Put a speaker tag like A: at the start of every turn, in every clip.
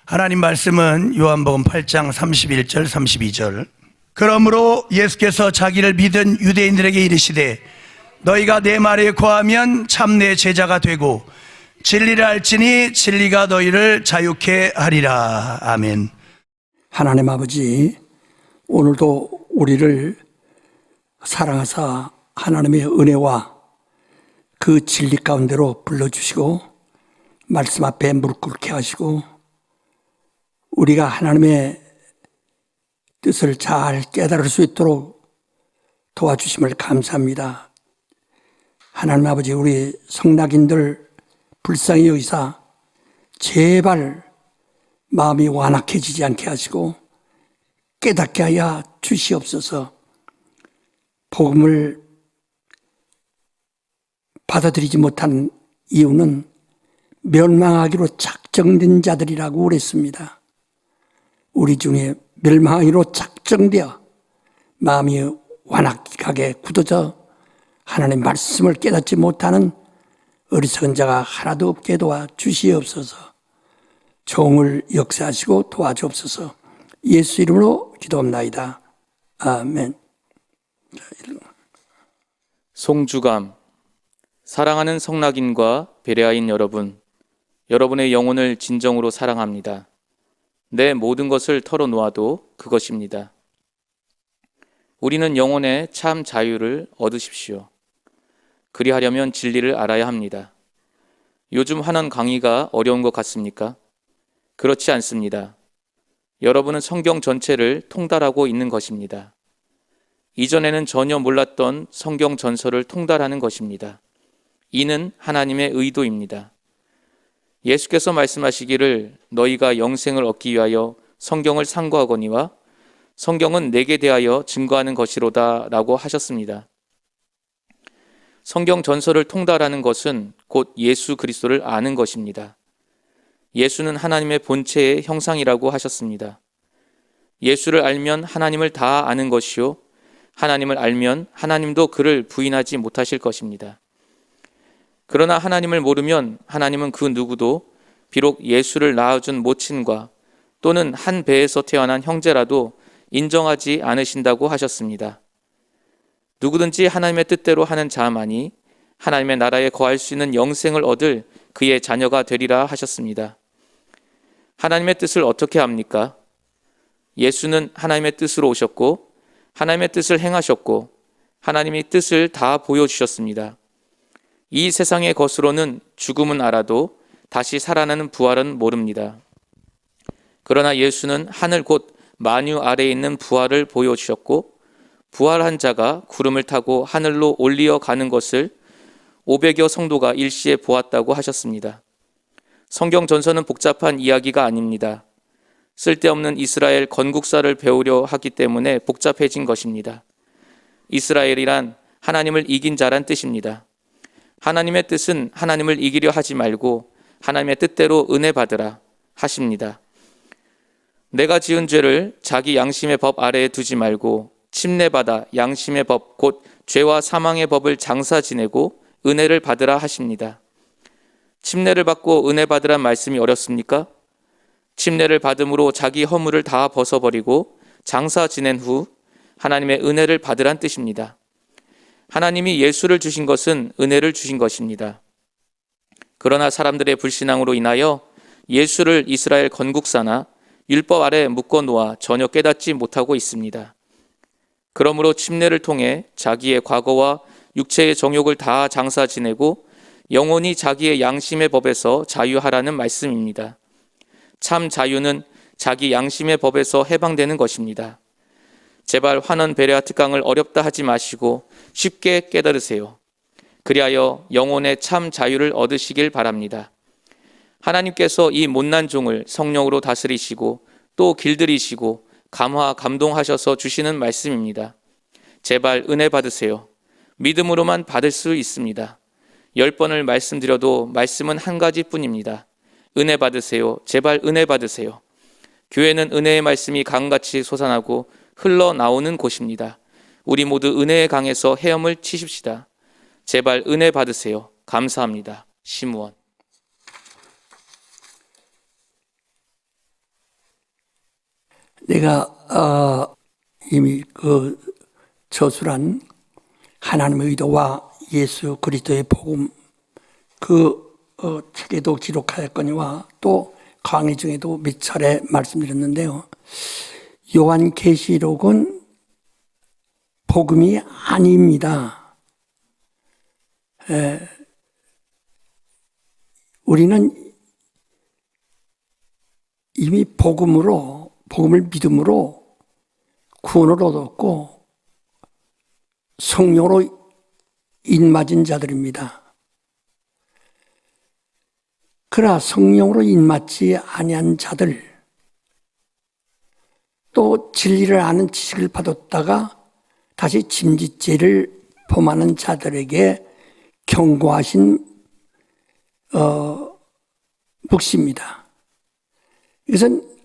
A: 하나님 말씀은 요한복음 8장 31절 32절. 그러므로 예수께서 자기를 믿은 유대인들에게 이르시되 너희가 내 말에 거하면 참 내 제자가 되고 진리를 알지니 진리가 너희를 자유케 하리라. 아멘.
B: 하나님 아버지, 오늘도 우리를 사랑하사 하나님의 은혜와 그 진리 가운데로 불러주시고 말씀 앞에 무릎 꿇게 하시고 우리가 하나님의 뜻을 잘 깨달을 수 있도록 도와주심을 감사합니다. 하나님 아버지, 우리 성낙인들 불쌍히 여기사 제발 마음이 완악해지지 않게 하시고 깨닫게 하여 주시옵소서. 복음을 받아들이지 못한 이유는 멸망하기로 작정된 자들이라고 그랬습니다. 우리 중에 멸망하기로 작정되어 마음이 완악하게 굳어져 하나님의 말씀을 깨닫지 못하는 어리석은 자가 하나도 없게 도와주시옵소서. 종을 역사하시고 도와주옵소서. 예수 이름으로 기도합나이다. 아멘.
C: 송주감. 사랑하는 성낙인과 베레아인 여러분, 여러분의 영혼을 진정으로 사랑합니다. 내 모든 것을 털어놓아도 그것입니다. 우리는 영혼의 참 자유를 얻으십시오. 그리하려면 진리를 알아야 합니다. 요즘 하는 강의가 어려운 것 같습니까? 그렇지 않습니다. 여러분은 성경 전체를 통달하고 있는 것입니다. 이전에는 전혀 몰랐던 성경 전설을 통달하는 것입니다. 이는 하나님의 의도입니다. 예수께서 말씀하시기를 너희가 영생을 얻기 위하여 성경을 상고하거니와 성경은 내게 대하여 증거하는 것이로다 라고 하셨습니다. 성경 전설을 통달하는 것은 곧 예수 그리스도를 아는 것입니다. 예수는 하나님의 본체의 형상이라고 하셨습니다. 예수를 알면 하나님을 다 아는 것이요, 하나님을 알면 하나님도 그를 부인하지 못하실 것입니다. 그러나 하나님을 모르면 하나님은 그 누구도 비록 예수를 낳아준 모친과 또는 한 배에서 태어난 형제라도 인정하지 않으신다고 하셨습니다. 누구든지 하나님의 뜻대로 하는 자만이 하나님의 나라에 거할 수 있는 영생을 얻을 그의 자녀가 되리라 하셨습니다. 하나님의 뜻을 어떻게 합니까? 예수는 하나님의 뜻으로 오셨고 하나님의 뜻을 행하셨고 하나님의 뜻을 다 보여주셨습니다. 이 세상의 것으로는 죽음은 알아도 다시 살아나는 부활은 모릅니다. 그러나 예수는 하늘 곧 만유 아래에 있는 부활을 보여주셨고 부활한 자가 구름을 타고 하늘로 올리어 가는 것을 500여 성도가 일시에 보았다고 하셨습니다. 성경 전서는 복잡한 이야기가 아닙니다. 쓸데없는 이스라엘 건국사를 배우려 하기 때문에 복잡해진 것입니다. 이스라엘이란 하나님을 이긴 자란 뜻입니다. 하나님의 뜻은 하나님을 이기려 하지 말고 하나님의 뜻대로 은혜 받으라 하십니다. 내가 지은 죄를 자기 양심의 법 아래에 두지 말고 침례받아 양심의 법 곧 죄와 사망의 법을 장사 지내고 은혜를 받으라 하십니다. 침례를 받고 은혜 받으란 말씀이 어렵습니까? 침례를 받음으로 자기 허물을 다 벗어버리고 장사 지낸 후 하나님의 은혜를 받으란 뜻입니다. 하나님이 예수를 주신 것은 은혜를 주신 것입니다. 그러나 사람들의 불신앙으로 인하여 예수를 이스라엘 건국사나 율법 아래 묶어놓아 전혀 깨닫지 못하고 있습니다. 그러므로 침례를 통해 자기의 과거와 육체의 정욕을 다 장사 지내고 영원히 자기의 양심의 법에서 자유하라는 말씀입니다. 참 자유는 자기 양심의 법에서 해방되는 것입니다. 제발 환원 베레아 특강을 어렵다 하지 마시고 쉽게 깨달으세요. 그리하여 영혼의 참 자유를 얻으시길 바랍니다. 하나님께서 이 못난 종을 성령으로 다스리시고 또 길들이시고 감동하셔서 주시는 말씀입니다. 제발 은혜 받으세요. 믿음으로만 받을 수 있습니다. 10번을 말씀드려도 말씀은 한 가지뿐입니다. 은혜 받으세요. 제발 은혜 받으세요. 교회는 은혜의 말씀이 강같이 솟아나고 흘러나오는 곳입니다. 우리 모두 은혜의 강에서 헤엄을 치십시다. 제발 은혜 받으세요. 감사합니다. 심우원.
B: 내가 이미 그 저술한 하나님의 의도와 예수 그리스도의 복음 책에도 기록하였거니와 또 강의 중에도 몇 차례 말씀드렸는데요. 요한계시록은 복음이 아닙니다. 우리는 이미 복음을 믿음으로 구원을 얻었고 성령으로 인맞은 자들입니다. 그러나 성령으로 인맞지 아니한 자들, 또 진리를 아는 지식을 받았다가 다시 짐짓죄를 범하는 자들에게 경고하신 묵시입니다. 이것은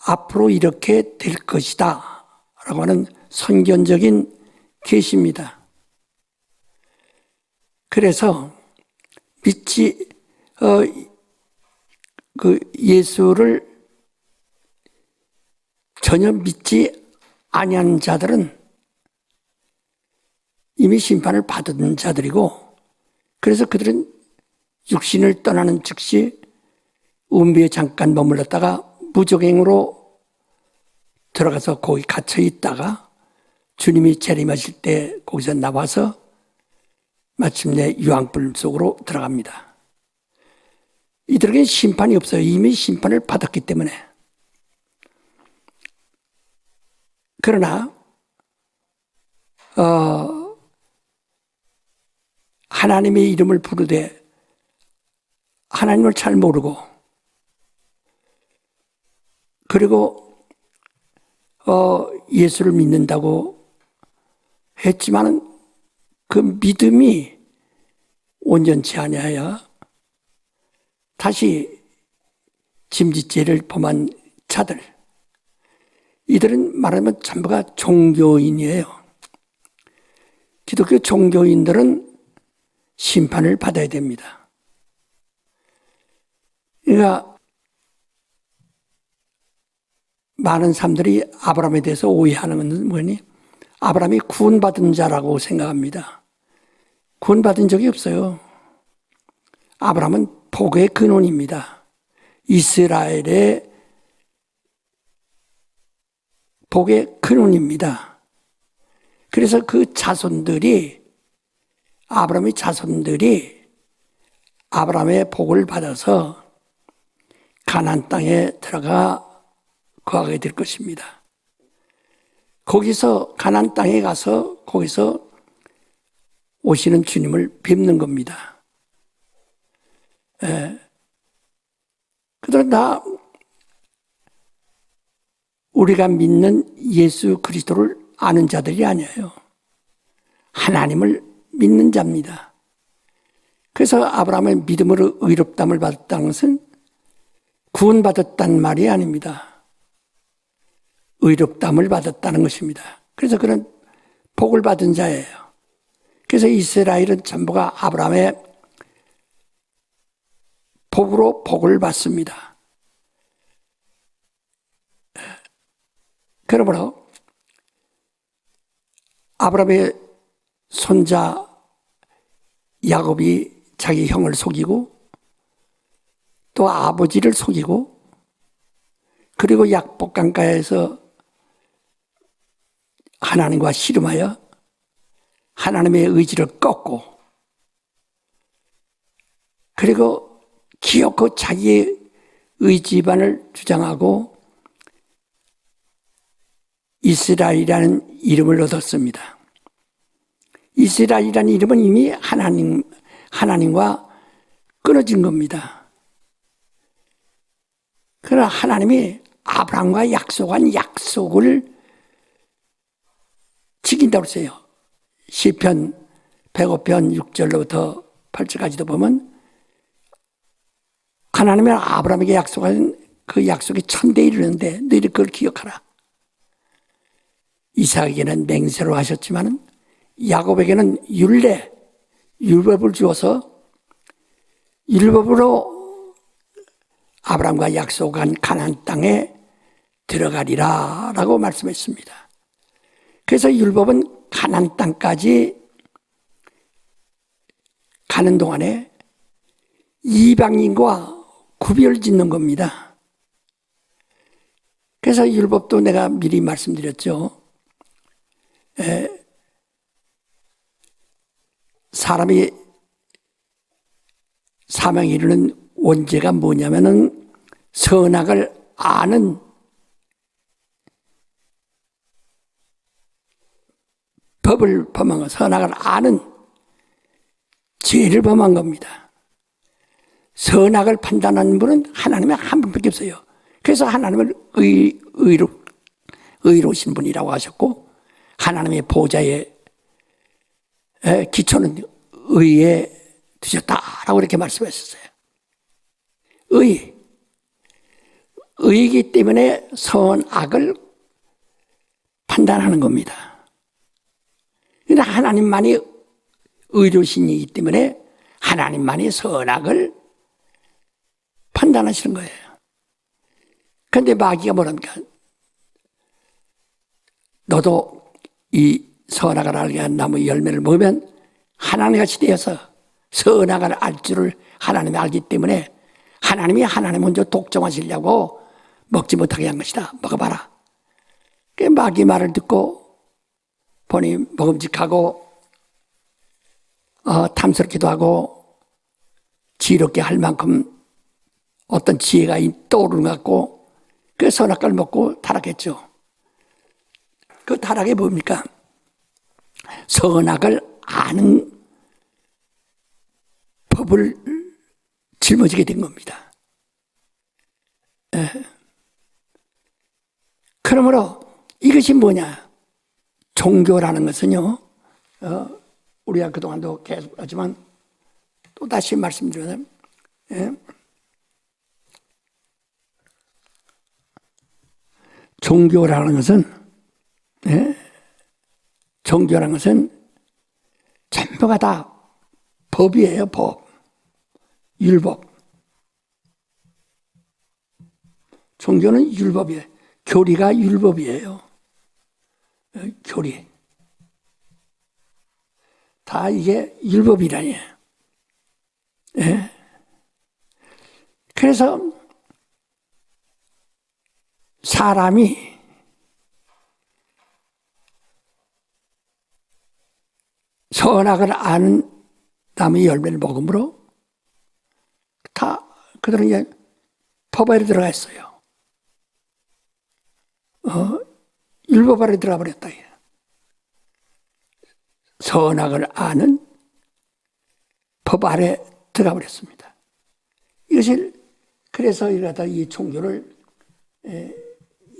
B: 앞으로 이렇게 될 것이다 라고 하는 선견적인 계시입니다. 그래서 예수를 전혀 믿지 아니한 자들은 이미 심판을 받은 자들이고, 그래서 그들은 육신을 떠나는 즉시 음비에 잠깐 머물렀다가 무적행으로 들어가서 거기 갇혀 있다가 주님이 재림하실 때 거기서 나와서 마침내 유황불 속으로 들어갑니다. 이들에게는 심판이 없어요. 이미 심판을 받았기 때문에. 그러나 하나님의 이름을 부르되 하나님을 잘 모르고, 그리고 예수를 믿는다고 했지만 그 믿음이 온전치 아니하여 다시 짐짓죄를 범한 자들, 이들은 말하면 전부가 종교인이에요. 기독교 종교인들은 심판을 받아야 됩니다. 그러니까 많은 사람들이 아브라함에 대해서 오해하는 것은 뭐니? 아브라함이 구원받은 자라고 생각합니다. 구원받은 적이 없어요. 아브라함은 복의 근원입니다. 이스라엘의 복의 근원입니다. 그래서 그 자손들이, 아브라함의 자손들이 아브라함의 복을 받아서 가나안 땅에 들어가 거하게 될 것입니다. 거기서 가나안 땅에 가서 거기서 오시는 주님을 뵙는 겁니다. 그들은 다 우리가 믿는 예수 그리스도를 아는 자들이 아니에요. 하나님을 믿는 자입니다. 그래서 아브라함의 믿음으로 의롭다함을 받았다는 것은 구원받았다는 말이 아닙니다. 의롭다함을 받았다는 것입니다. 그래서 그런 복을 받은 자예요. 그래서 이스라엘은 전부가 아브라함의 복으로 복을 받습니다. 그러므로 아브라함의 손자 야곱이 자기 형을 속이고 또 아버지를 속이고, 그리고 약복 강가에서 하나님과 씨름하여 하나님의 의지를 꺾고, 그리고 기어코 자기의 의지반을 주장하고 이스라엘이라는 이름을 얻었습니다. 이스라엘이라는 이름은 이미 하나님과 끊어진 겁니다. 그러나 하나님이 아브라함과 약속한 약속을 지킨다고 했어요. 시편 105편 6절로부터 8절까지도 보면 하나님이 아브라함에게 약속한 그 약속이 천대에 이르는데 너희들 그걸 기억하라. 이삭에게는 맹세로 하셨지만 야곱에게는 율법을 주어서 율법으로 아브라함과 약속한 가나안 땅에 들어가리라 라고 말씀했습니다. 그래서 율법은 가나안 땅까지 가는 동안에 이방인과 구별 짓는 겁니다. 그래서 율법도 내가 미리 말씀드렸죠. 사람이 사망에 이르는 원죄가 뭐냐면은 선악을 아는 법을 범한 것, 선악을 아는 죄를 범한 겁니다. 선악을 판단하는 분은 하나님의 한 분밖에 없어요. 그래서 하나님을 의로우신 분이라고 하셨고, 하나님의 보좌에 기초는 의에 두셨다라고 이렇게 말씀하셨어요. 의이기 때문에 선악을 판단하는 겁니다. 그런데 하나님만이 의로우신 이기 때문에 하나님만이 선악을 판단하시는 거예요. 그런데 마귀가 뭐랍니까? 너도 이 선악을 알게 한 나무 열매를 먹으면 하나님같이 되어서 선악을 알 줄을 하나님이 알기 때문에 하나님이 하나님 먼저 독점하시려고 먹지 못하게 한 것이다. 먹어봐라. 그 마귀 말을 듣고 보니 먹음직하고 탐스럽기도 하고 지혜롭게 할 만큼 어떤 지혜가 떠오르는 것 같고 그 선악과를 먹고 타락했죠. 그 타락이 뭡니까? 선악을 아는 법을 짊어지게 된 겁니다. 그러므로 이것이 뭐냐? 종교라는 것은요, 우리가 그동안도 계속 하지만 또 다시 말씀드리면, 종교라는 것은 전부가 다 법이에요, 법. 율법. 종교는 율법이에요. 교리가 율법이에요. 교리. 다 이게 율법이라니. 그래서 사람이 선악을 아는 나무의 열매를 먹음으로 다 그들은 이제 법 아래 들어가 있어요. 율법 아래 들어가 버렸다. 선악을 아는 법 아래 들어가 버렸습니다. 이것을 그래서 이러다 이 종교를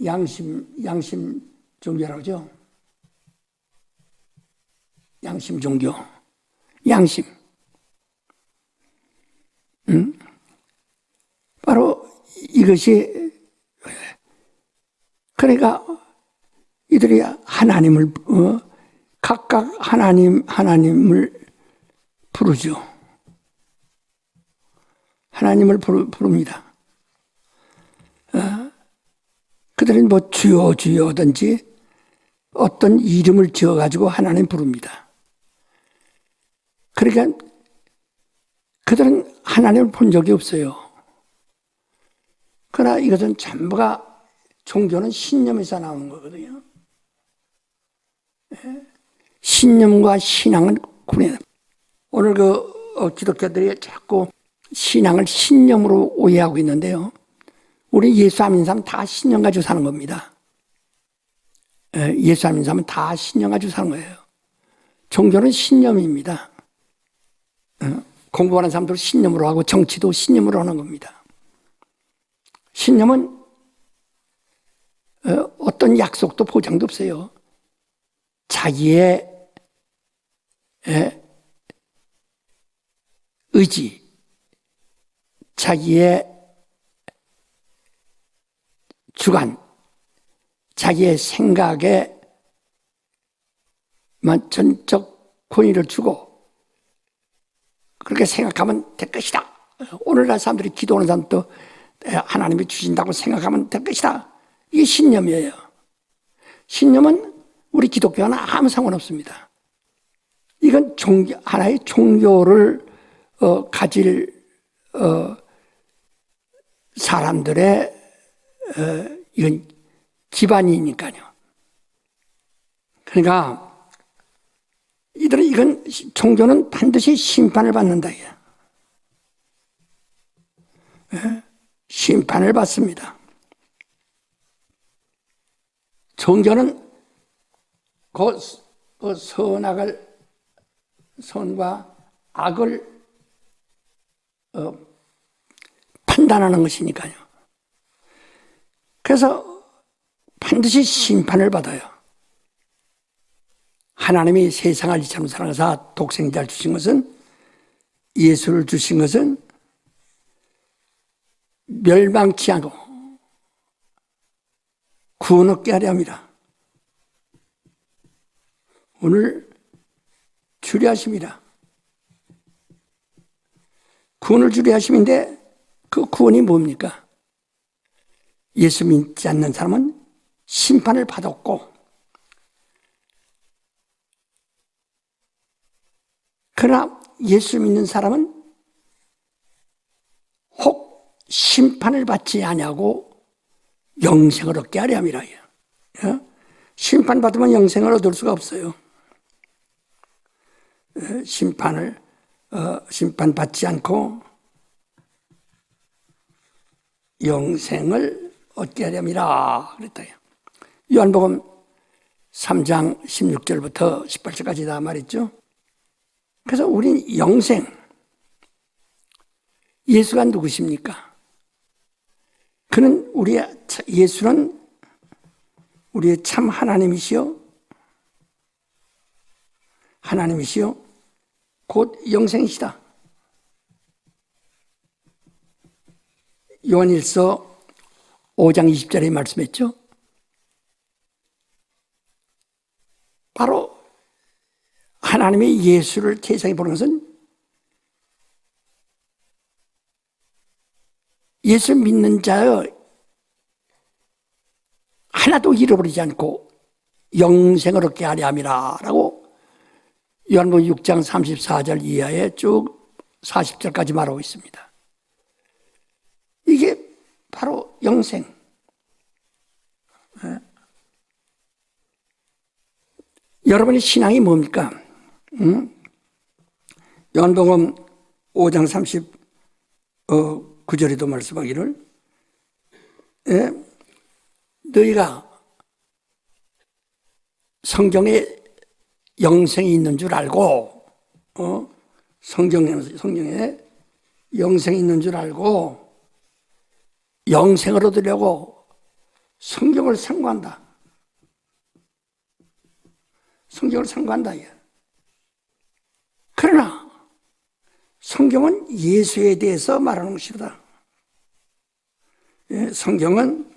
B: 양심 종교라고 하죠. 양심 종교. 양심. 바로 이것이 그러니까 이들이 하나님을 각각 하나님을 부르죠. 하나님을 부릅니다. 그들은 뭐 주여주여든지 어떤 이름을 지어가지고 하나님 부릅니다. 그러니까 그들은 하나님을 본 적이 없어요. 그러나 이것은 전부가 종교는 신념에서 나오는 거거든요. 신념과 신앙은 구분해요. 오늘 기독교들이 자꾸 신앙을 신념으로 오해하고 있는데요. 우리 예수 안 믿는 사람은 다 신념 가지고 사는 겁니다. 예수 안 믿는 사람은 다 신념 가지고 사는 거예요. 종교는 신념입니다. 공부하는 사람도 신념으로 하고 정치도 신념으로 하는 겁니다. 신념은 어떤 약속도 보장도 없어요. 자기의 의지, 자기의 주관, 자기의 생각에만 전적 권위를 주고 그렇게 생각하면 될 것이다. 오늘날 사람들이 기도하는 사람도 하나님이 주신다고 생각하면 될 것이다. 이게 신념이에요. 신념은 우리 기독교와는 아무 상관없습니다. 이건 하나의 종교를 가질 사람들의 이건 기반이니까요. 그러니까 이건 종교는 반드시 심판을 받는다. 심판을 받습니다. 종교는 그 선과 악을 판단하는 것이니까요. 그래서 반드시 심판을 받아요. 하나님이 세상을 이처럼 사랑하사 독생자를 주신 것은, 예수를 주신 것은 멸망치 않고 구원 얻게 하려 합니다. 오늘 주례하심이라. 구원을 주례하심인데 그 구원이 뭡니까? 예수 믿지 않는 사람은 심판을 받았고, 그러나 예수 믿는 사람은 혹 심판을 받지 아니하고 영생을 얻게 하려 함이라. 심판받으면 영생을 얻을 수가 없어요. 심판받지 않고 영생을 얻게 하려 함이라 그랬다. 요한복음 3장 16절부터 18절까지 다 말했죠. 그래서 우린 영생, 예수가 누구십니까? 예수는 우리의 참 하나님이시요 곧 영생이시다. 요한일서 5장 20절에 말씀했죠. 바로 하나님이 예수를 세상에 보낸 것은 예수 믿는 자의 하나도 잃어버리지 않고 영생을 얻게 하려 함이라 라고 요한복음 6장 34절 이하에 쭉 40절까지 말하고 있습니다. 이게 바로 영생. 여러분의 신앙이 뭡니까? 요한복음 5장 39절에도 말씀하기를 너희가 성경에 영생이 있는 줄 알고 성경에 영생이 있는 줄 알고 영생을 얻으려고 성경을 상고한다. 성경을 상고한다. 그러나 성경은 예수에 대해서 말하는 것이다. 성경은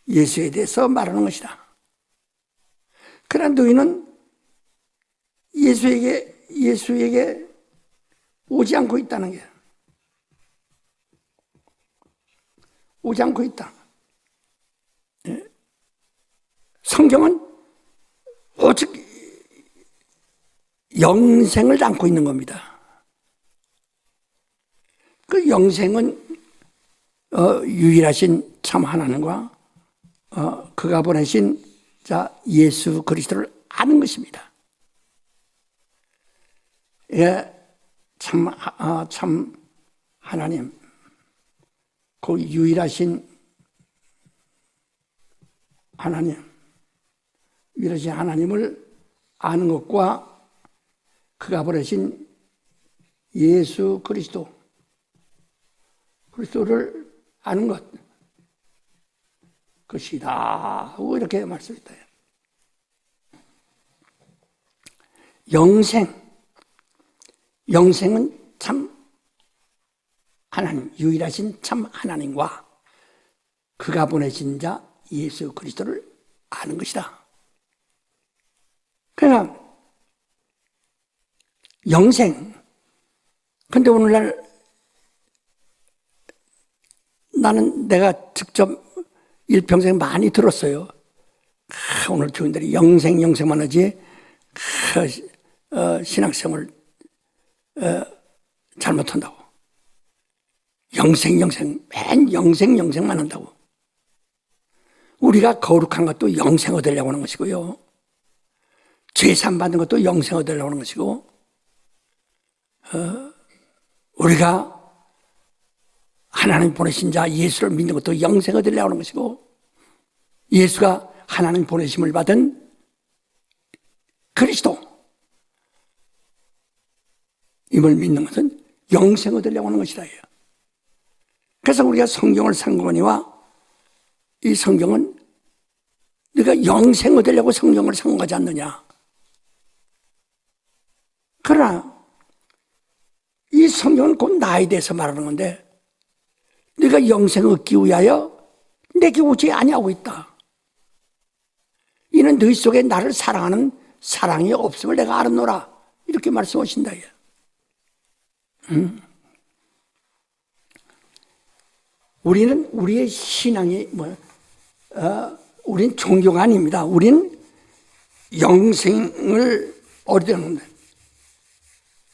B: 예수에 대해서 말하는 것이다. 그러나 너희는 예수에게 오지 않고 있다는 게, 오지 않고 있다. 성경은 오직 영생을 담고 있는 겁니다. 그 영생은 유일하신 참 하나님과 그가 보내신 예수 그리스도를 아는 것입니다. 참 하나님, 그 유일하신 하나님을 아는 것과 그가 보내신 예수 그리스도를 아는 것, 것이다 하고 이렇게 말씀했다. 영생은 참 하나님, 유일하신 참 하나님과 그가 보내신 자 예수 그리스도를 아는 것이다. 그러나 영생, 근데 오늘날 나는 내가 직접 일평생 많이 들었어요. 오늘 교인들이 영생만 하지 신앙생활 잘못한다고. 맨 영생만 한다고. 우리가 거룩한 것도 영생 얻으려고 하는 것이고요. 죄산 받는 것도 영생 얻으려고 하는 것이고, 우리가 하나님 보내신 자 예수를 믿는 것도 영생 얻으려고 하는 것이고, 예수가 하나님 보내심을 받은 그리스도 임을 믿는 것은 영생 얻으려고 하는 것이다. 그래서 우리가 성경을 상고하니와 이 성경은 네가 영생 얻으려고 성경을 상고하지 않느냐. 그러나 이 성경은 곧 나에 대해서 말하는 건데, 네가 영생 얻기 위하여 내게 오지 아니하고 있다. 이는 너희 속에 나를 사랑하는 사랑이 없음을 내가 알았노라. 이렇게 말씀하신다. 우리는 우리의 신앙이 우린 종교가 아닙니다. 우린 영생을 얻으려는데.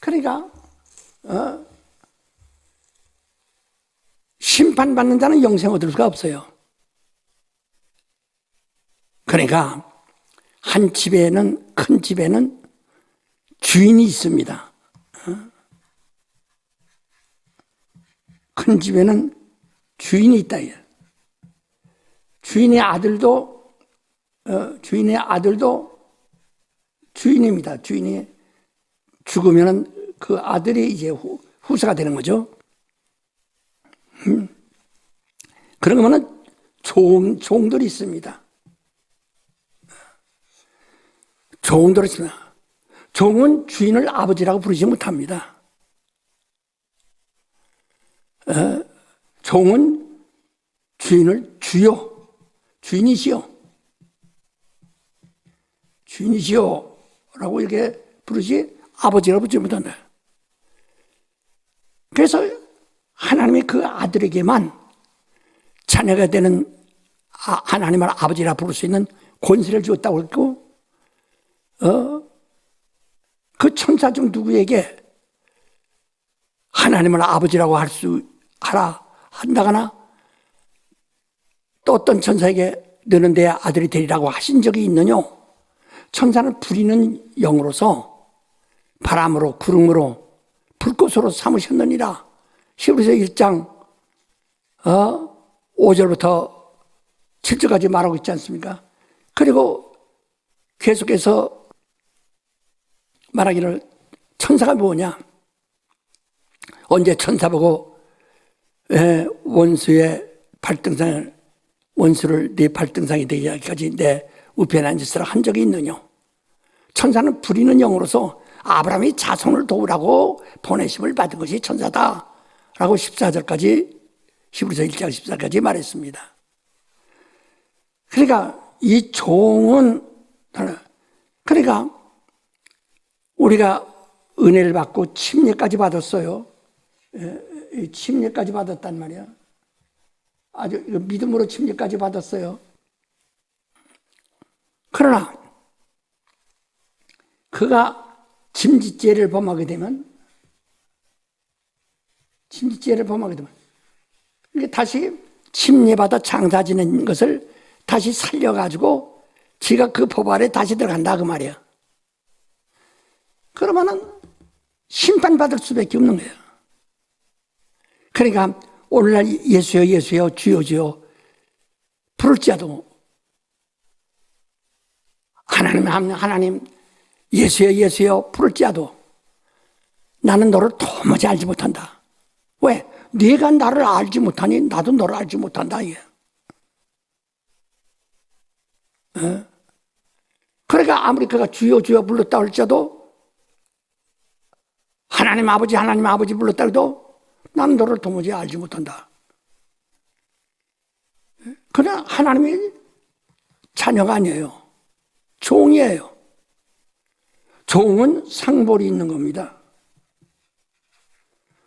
B: 그러니까 심판받는 자는 영생 얻을 수가 없어요. 그러니까 한 집에는, 큰 집에는 주인이 있습니다. 큰 집에는 주인이 있다. 주인의 아들도 주인입니다. 주인이 죽으면 그 아들이 이제 후사가 되는 거죠. 그런 거는 종들이 있습니다. 종들이 있습니다. 종은 주인을 아버지라고 부르지 못합니다. 종은 주인을 주요, 주인이시여 라고 이렇게 부르지 아버지라고 부르지 못한다. 그래서 하나님이 그 아들에게만 자녀가 되는 하나님을 아버지라 부를 수 있는 권세를 주었다고 했고, 그 천사 중 누구에게 하나님을 아버지라고 한다거나 또 어떤 천사에게 너는 내 아들이 되리라고 하신 적이 있느냐? 천사는 부리는 영으로서 바람으로 구름으로 불꽃으로 삼으셨느니라. 히브리서 1장 5절부터 7절까지 말하고 있지 않습니까? 그리고 계속해서 말하기를 천사가 뭐냐? 언제 천사 보고 원수를 네 발등상이 되게 하기까지 내 우편에 앉으시라 한 적이 있느냐? 천사는 부리는 영으로서 아브라함이 자손을 도우라고 보내심을 받은 것이 천사다 라고 14절까지 히브리서 1장 14절까지 말했습니다. 그러니까 이 종은, 그러니까 우리가 은혜를 받고 침례까지 받았어요. 침례까지 받았단 말이야. 아주 믿음으로 침례까지 받았어요. 그러나 그가 침짓죄를 범하게 되면 다시 침례받아 장사 지는 것을 다시 살려가지고 지가 그 법 아래 다시 들어간다 그 말이야. 그러면은 심판받을 수밖에 없는 거예요. 그러니까 오늘날 예수여 주여 부를지라도 하나님 예수여 부를지라도 나는 너를 도무지 알지 못한다. 왜? 네가 나를 알지 못하니 나도 너를 알지 못한다. 이게. 그러니까 아무리 그가 주여 불렀다 할지라도 하나님 아버지 불렀다 해도 나는 너를 도무지 알지 못한다. 그러나 하나님이 자녀가 아니에요. 종이에요. 종은 상벌이 있는 겁니다.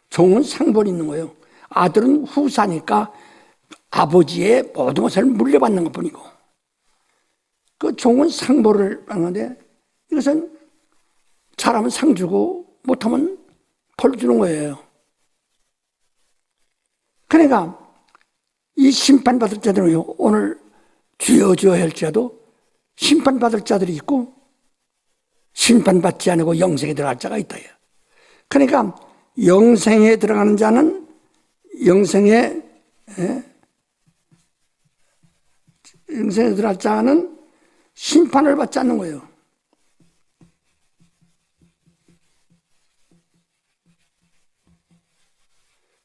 B: 종은 상벌이 있는 거예요. 아들은 후사니까 아버지의 모든 것을 물려받는 것뿐이고, 그 종은 상보를 받는데 이것은 잘하면 상 주고 못하면 벌 주는 거예요. 그러니까 이 심판받을 자들은요, 오늘 주여 주여 할지라도 심판받을 자들이 있고 심판받지 않고 영생에 들어갈 자가 있다. 그러니까 영생에 들어가는 자는 영생에 들어갈 자는 심판을 받지 않는 거예요.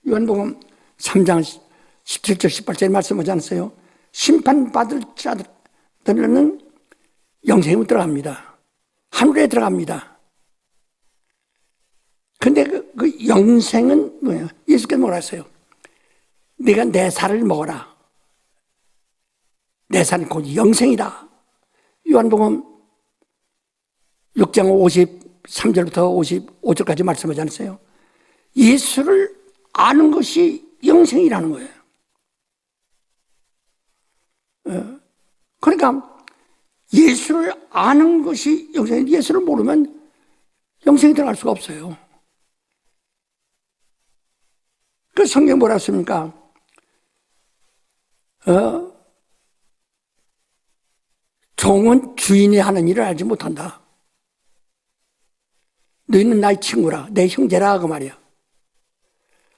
B: 요한복음 3장 17절 18절에 말씀하지 않았어요? 심판받을 자들은 영생에 들어갑니다. 하늘에 들어갑니다. 근데 그 영생은 뭐예요? 예수께서 뭐라 했어요? 네가 내 살을 먹어라. 내 살은 곧 영생이다. 요한복음 6장 53절부터 55절까지 말씀하지 않았어요? 예수를 아는 것이 영생이라는 거예요. 그러니까 예수를 아는 것이 영생이, 예수를 모르면 영생에 들어갈 수가 없어요. 그 성경 뭐라 했습니까? 종은 주인이 하는 일을 알지 못한다. 너희는 나의 친구라, 내 형제라 그 말이야.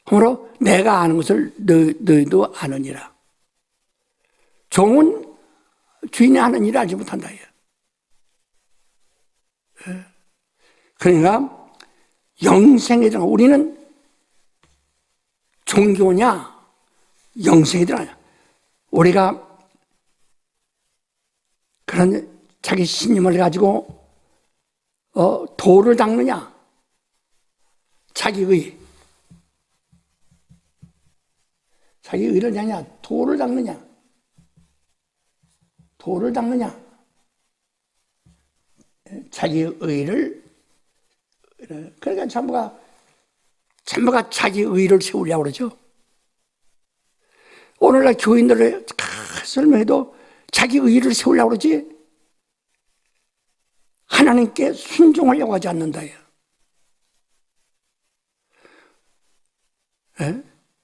B: 그러므로 내가 아는 것을 너희도 아느니라. 종은 주인이 하는 일을 알지 못한다. 그러니까 영생에 들어가. 우리는 종교냐 영생에 들어가냐. 우리가 그런 자기 신념을 가지고 도를 닦느냐, 자기의 의를 하냐, 도를 닦느냐, 자기의 의를. 그러니까 전부가 자기 의를 세우려고 그러죠. 오늘날 교인들을 설명해도 자기 의를 세우려고 그러지 하나님께 순종하려고 하지 않는다.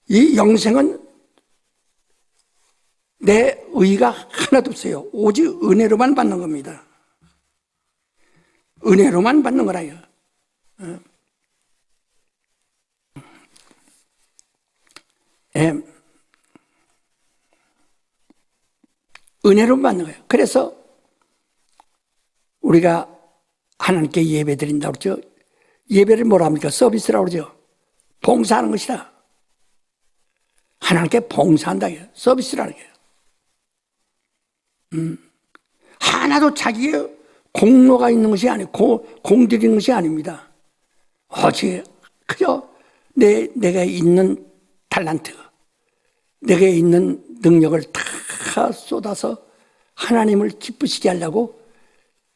B: 이 영생은 내 의가 하나도 없어요. 오직 은혜로만 받는 겁니다. 은혜로만 받는 거라요. 은혜로 받는 거예요. 그래서 우리가 하나님께 예배 드린다고 그러죠. 예배를 뭐라 합니까? 서비스라고 그러죠. 봉사하는 것이다. 하나님께 봉사한다. 서비스라는 거예요. 하나도 자기의 공로가 있는 것이 아니고 공들이는 것이 아닙니다. 오직 그저 내가 있는 탤런트, 내게 있는 능력을 다 쏟아서 하나님을 기쁘시게 하려고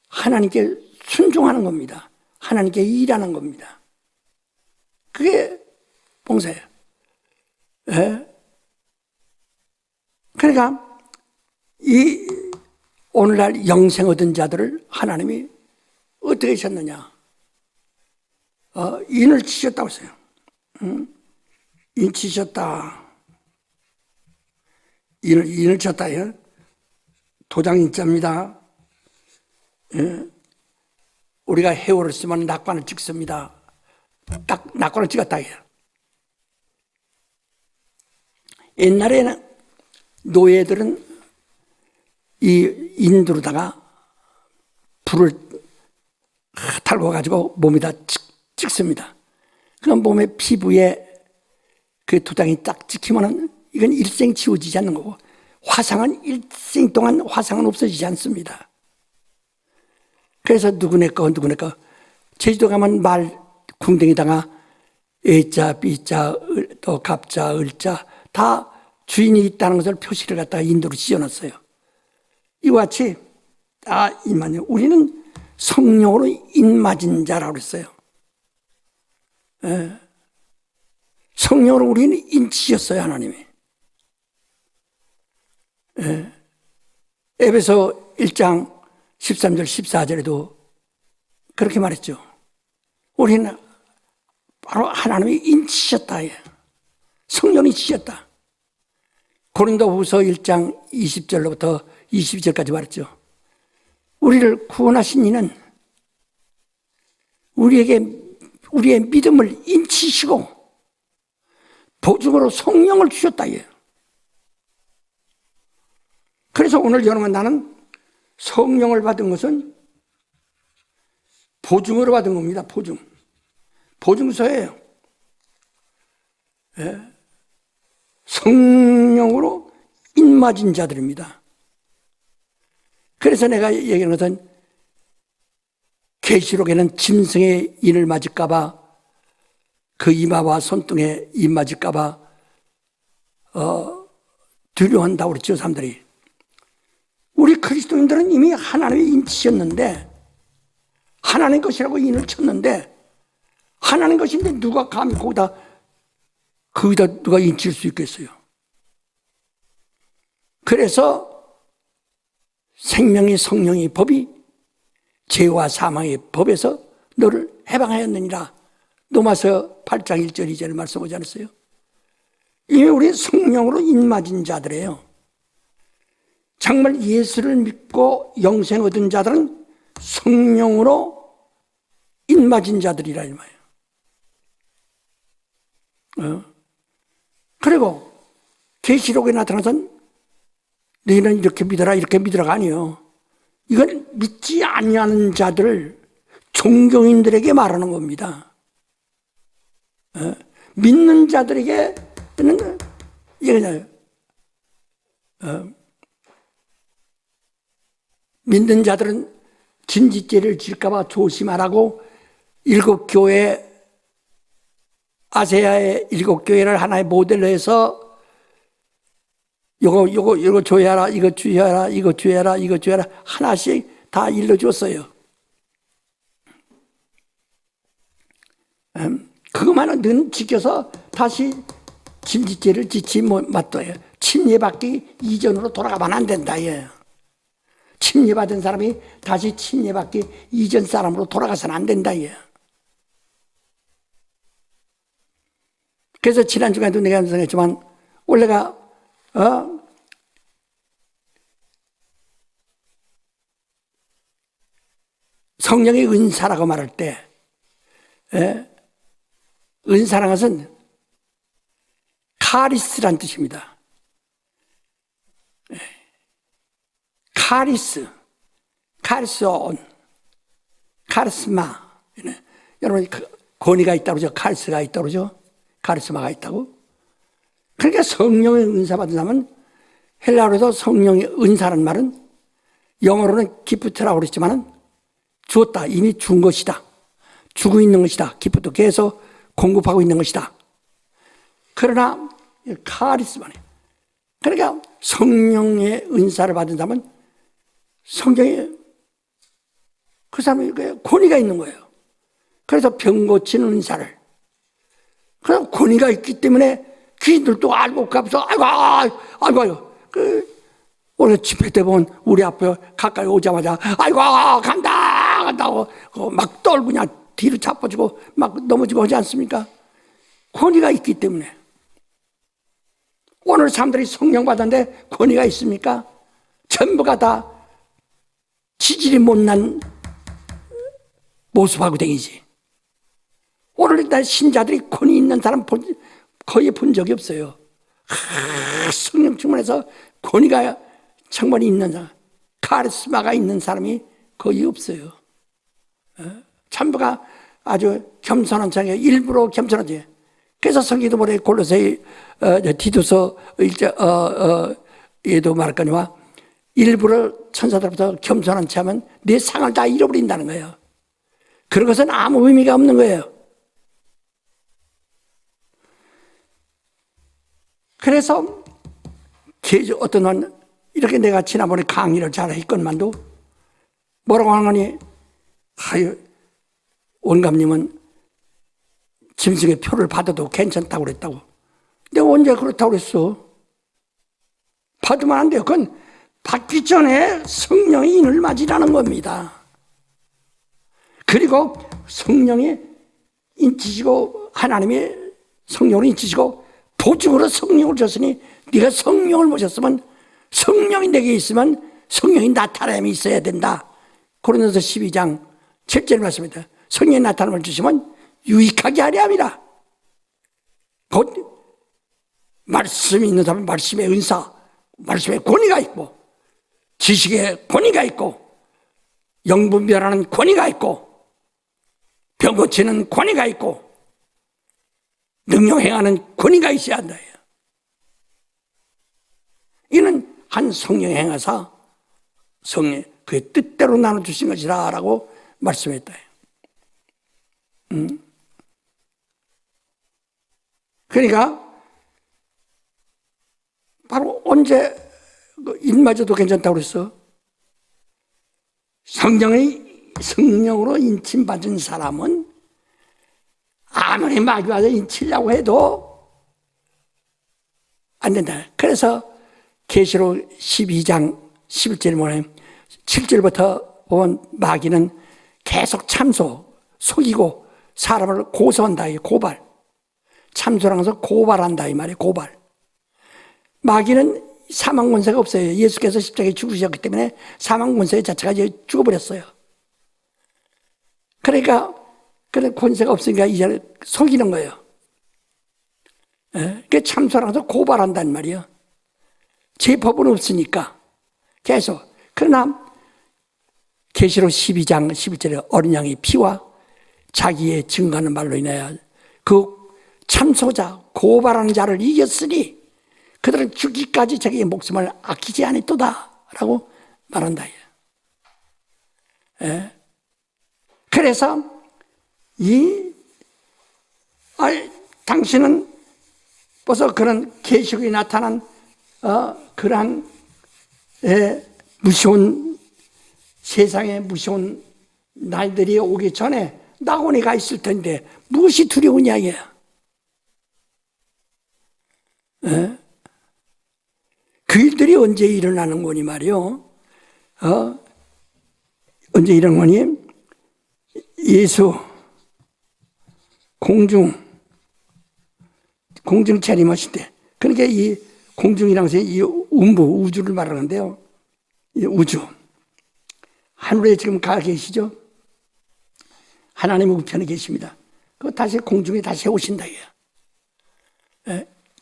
B: 하나님께 순종하는 겁니다. 하나님께 일하는 겁니다. 그게 봉사예요. 그러니까 이 오늘날 영생 얻은 자들을 하나님이 어떻게 하셨느냐? 인을 치셨다고 했어요. 인 치셨다. 인을 쳤다. 도장인자입니다. 우리가 해오를 쓰면 낙관을 찍습니다. 딱 낙관을 찍었다. 옛날에는 노예들은 이 인두로다가 불을 달고 가지고 몸에다 찍습니다. 그럼 몸의 피부에 그 도장이 딱 찍히면은 이건 일생 지워지지 않는 거고, 화상은 일생 동안 화상은 없어지지 않습니다. 그래서 누구네 거 제주도 가면 말 궁뎅이다가 A자, B자, 또 갑자, 을자 다 주인이 있다는 것을 표시를 갖다가 인도로 지어놨어요. 이와 같이 이만요. 우리는 성령으로 인맞은 자라고 그랬어요. 성령으로 우리는 인치셨어요, 하나님이. 에베소 1장 13절 14절에도 그렇게 말했죠. 우리는 바로 하나님이 인치셨다. 성령이 지셨다. 고린도후서 1장 20절로부터 22절까지 말했죠. 우리를 구원하신 이는 우리의 믿음을 인치시고 보증으로 성령을 주셨다. 그래서 오늘 여러분, 나는 성령을 받은 것은 보증으로 받은 겁니다. 보증서예요. 성령으로 인맞은 자들입니다. 그래서 내가 얘기하는 것은 계시록에는 짐승의 인을 맞을까봐, 그 이마와 손등에 인 맞을까봐 두려워한다고 그랬죠, 사람들이. 우리 그리스도인들은 이미 하나님의 인치셨는데, 하나님 것이라고 인을 쳤는데, 하나님 것인데 누가 감히 거기다 누가 인칠 수 있겠어요? 그래서 생명의 성령의 법이 죄와 사망의 법에서 너를 해방하였느니라. 로마서 8장 1절 2절에 말씀하지 않았어요? 이미 우리 성령으로 인맞은 자들이에요. 정말 예수를 믿고 영생 얻은 자들은 성령으로 인맞은 자들이라 이 말이에요. 그리고 계시록에 나타나선 너희는 이렇게 믿어라가 아니에요. 이건 믿지 아니하는 자들, 종교인들에게 말하는 겁니다. 믿는 자들에게는 이거잖아요. 믿는 자들은 진지죄를 질까봐 조심하라고 일곱 교회, 아세아의 일곱 교회를 하나의 모델로 해서 요거 줘야라, 이거 주야라, 이거 줘야라, 이거 줘야라 하나씩 다 일러줬어요. 그것만은 는 지켜서 다시 진지죄를 지치 맞둬요. 침례받기 이전으로 돌아가면 안 된다. 예. 침례받은 사람이 다시 침례받기 이전 사람으로 돌아가서는 안 된다. 예. 그래서 지난 주간에도 내가 말씀했지만 원래가 성령의 은사라고 말할 때 은사라는 것은 카리스란 뜻입니다. 카리스온, 카리스마. 여러분, 권위가 있다고 그러죠? 카리스가 있다고 그러죠? 카리스마가 있다고? 그러니까 성령의 은사 받은 사람은 헬라어로도 성령의 은사라는 말은 영어로는 기프트라고 그랬지만은 주었다. 이미 준 것이다. 주고 있는 것이다. 기프트 계속 공급하고 있는 것이다. 그러나 카리스마네. 그러니까 성령의 은사를 받은 사람은 성령의 그 사람이 권위가 있는 거예요. 그래서 병 고치는 은사를. 그럼 권위가 있기 때문에 귀신들도 알고 가면서 아이고 오늘 집회 때 보면 우리 앞에 가까이 오자마자 아이고 간다고 막 떨고 그냥 뒤로 자빠지고 막 넘어지고 하지 않습니까? 권위가 있기 때문에. 오늘 사람들이 성령 받았는데 권위가 있습니까? 전부가 다 지질이 못난 모습하고 다니지. 오늘날 신자들이 권위 있는 사람 거의 본 적이 없어요. 성령 충만해서 권위가 충만히 있는 사람, 카리스마가 있는 사람이 거의 없어요. 전부가 아주 겸손한 자이에요. 일부러 겸손하지. 그래서 성경도 보래 골로새 디도서 얘도 말하거니와 일부러 천사들부터 겸손한 채 하면 내 상을 다 잃어버린다는 거예요. 그런 것은 아무 의미가 없는 거예요. 그래서 어떤 건 이렇게 내가 지난번에 강의를 잘 했건만도 뭐라고 하는 거니 원감님은 짐승의 표를 받아도 괜찮다고 그랬다고. 내가 언제 그렇다고 그랬어? 받으면 안 돼요. 그건 받기 전에 성령의 인을 맞으라는 겁니다. 그리고 성령이 인치시고 하나님이 성령을 인치시고 보증으로 성령을 줬으니 네가 성령을 모셨으면 성령이 내게 있으면 성령이 나타남이 있어야 된다. 고린도서 12장 7절 말씀입니다. 성령의 나타남을 주시면 유익하게 하려 함이라. 곧 말씀이 있는 사람은 말씀의 은사, 말씀의 권위가 있고 지식의 권위가 있고 영분별하는 권위가 있고 병 고치는 권위가 있고 능력 행하는 권위가 있어야 한다. 이는 한 성령 행하사 성령 그의 뜻대로 나눠주신 것이라 라고 말씀했다. 그러니까 바로 언제 인마저도 괜찮다고 그랬어. 성령으로 인침받은 사람은 아무리 마귀와서 인치려고 해도 안 된다. 그래서 계시록 12장 11절 보면 7절부터 보면 마귀는 계속 속이고 사람을 고소한다. 고발. 참소라는 것은 고발한다 이 말이에요. 고발. 마귀는 사망 권세가 없어요. 예수께서 십자가에 죽으셨기 때문에 사망 권세 자체가 이제 죽어버렸어요. 그러니까 그런 권세가 없으니까 이제 속이는 거예요. 그 참소라는 것은 고발한다는 말이에요. 제법은 없으니까 계속. 그러나 계시록 12장 11절에 어린 양의 피와 자기의 증거하는 말로 인하여 그 참소자 고발하는 자를 이겼으니 그들은 죽기까지 자기의 목숨을 아끼지 않았도다 라고 말한다. 그래서 당신은 벌써 그런 계시록이 나타난 그러한 무서운 세상에 무서운 날들이 오기 전에 낙원에 가 있을 텐데 무엇이 두려운 이야기야. 그 일들이 언제 일어나는 거니 말이요. 언제 일어나는 거니? 예수 공중 재림하실 때. 그러니까 이 공중이라는 것이 이 음부 우주를 말하는데요. 이 우주 하늘에 지금 가 계시죠? 하나님 우편에 계십니다. 그 다시 공중에 다시 오신다.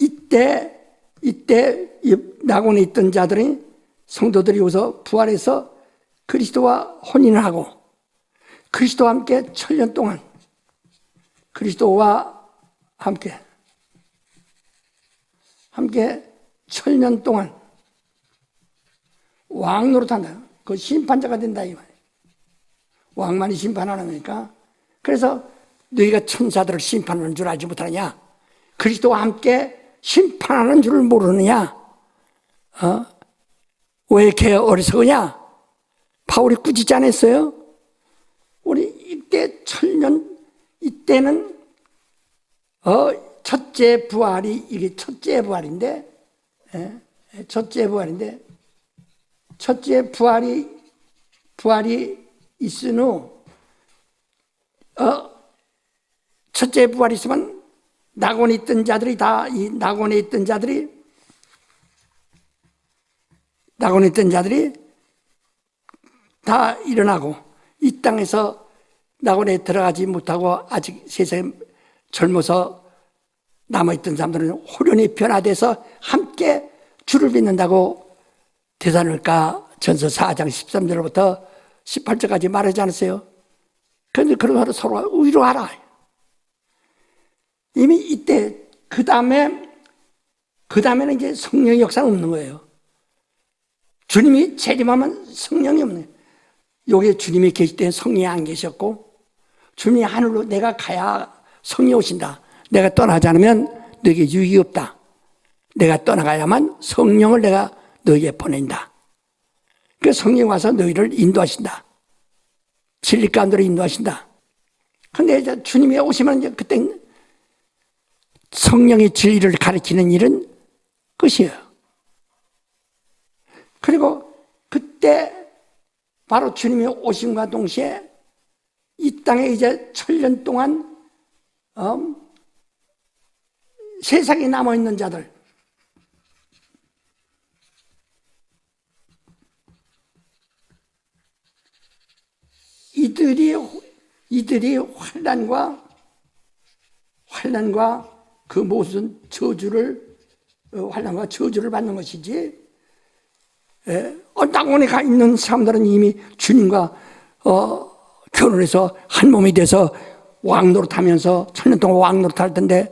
B: 이때 낙원에 있던 자들이 성도들이 여기서 부활해서 그리스도와 혼인을 하고 그리스도와 함께 1000년 동안 그리스도와 함께 1000년 동안 왕 노릇한다. 그 심판자가 된다 이 말이에요. 왕만이 심판하는 거니까. 그래서 너희가 천사들을 심판하는 줄 알지 못하느냐? 그리스도와 함께 심판하는 줄 모르느냐? 왜 이렇게 어리석으냐? 바울이 꾸짖지 않았어요? 우리 이때 1000년 이때는 첫째 부활이 이게 첫째 부활인데 첫째 부활이 있은 후 첫째 부활이 있으면 낙원에 있던 자들이 다 일어나고 이 땅에서 낙원에 들어가지 못하고 아직 세상에 젊어서 남아있던 사람들은 호련히 변화돼서 함께 주를 믿는다고 데살로니가 전서 4장 13절부터 18절까지 말하지 않았어요? 그런데 그런 서로 위로하라. 이미 이때 그 다음에는 이제 성령의 역사는 없는 거예요. 주님이 재림하면 성령이 없는 거예요. 여기에 주님이 계실 때는 성령이 안 계셨고 주님이 하늘로 내가 가야 성령이 오신다. 내가 떠나지 않으면 너에게 유익이 없다. 내가 떠나가야만 성령을 내가 너에게 보낸다. 그 성령이 와서 너희를 인도하신다. 진리 가운데로 인도하신다. 근데 이제 주님이 오시면 이제 그때 성령이 진리를 가르치는 일은 끝이에요. 그리고 그때 바로 주님이 오심과 동시에 이 땅에 이제 1000년 동안 세상에 남아있는 자들, 이들이 환난과 그 모든 환난과 저주를 받는 것이지, 땅원에 가 있는 사람들은 이미 주님과 결혼해서 한 몸이 돼서 왕노릇하면서 1000년 동안 왕노릇할 텐데,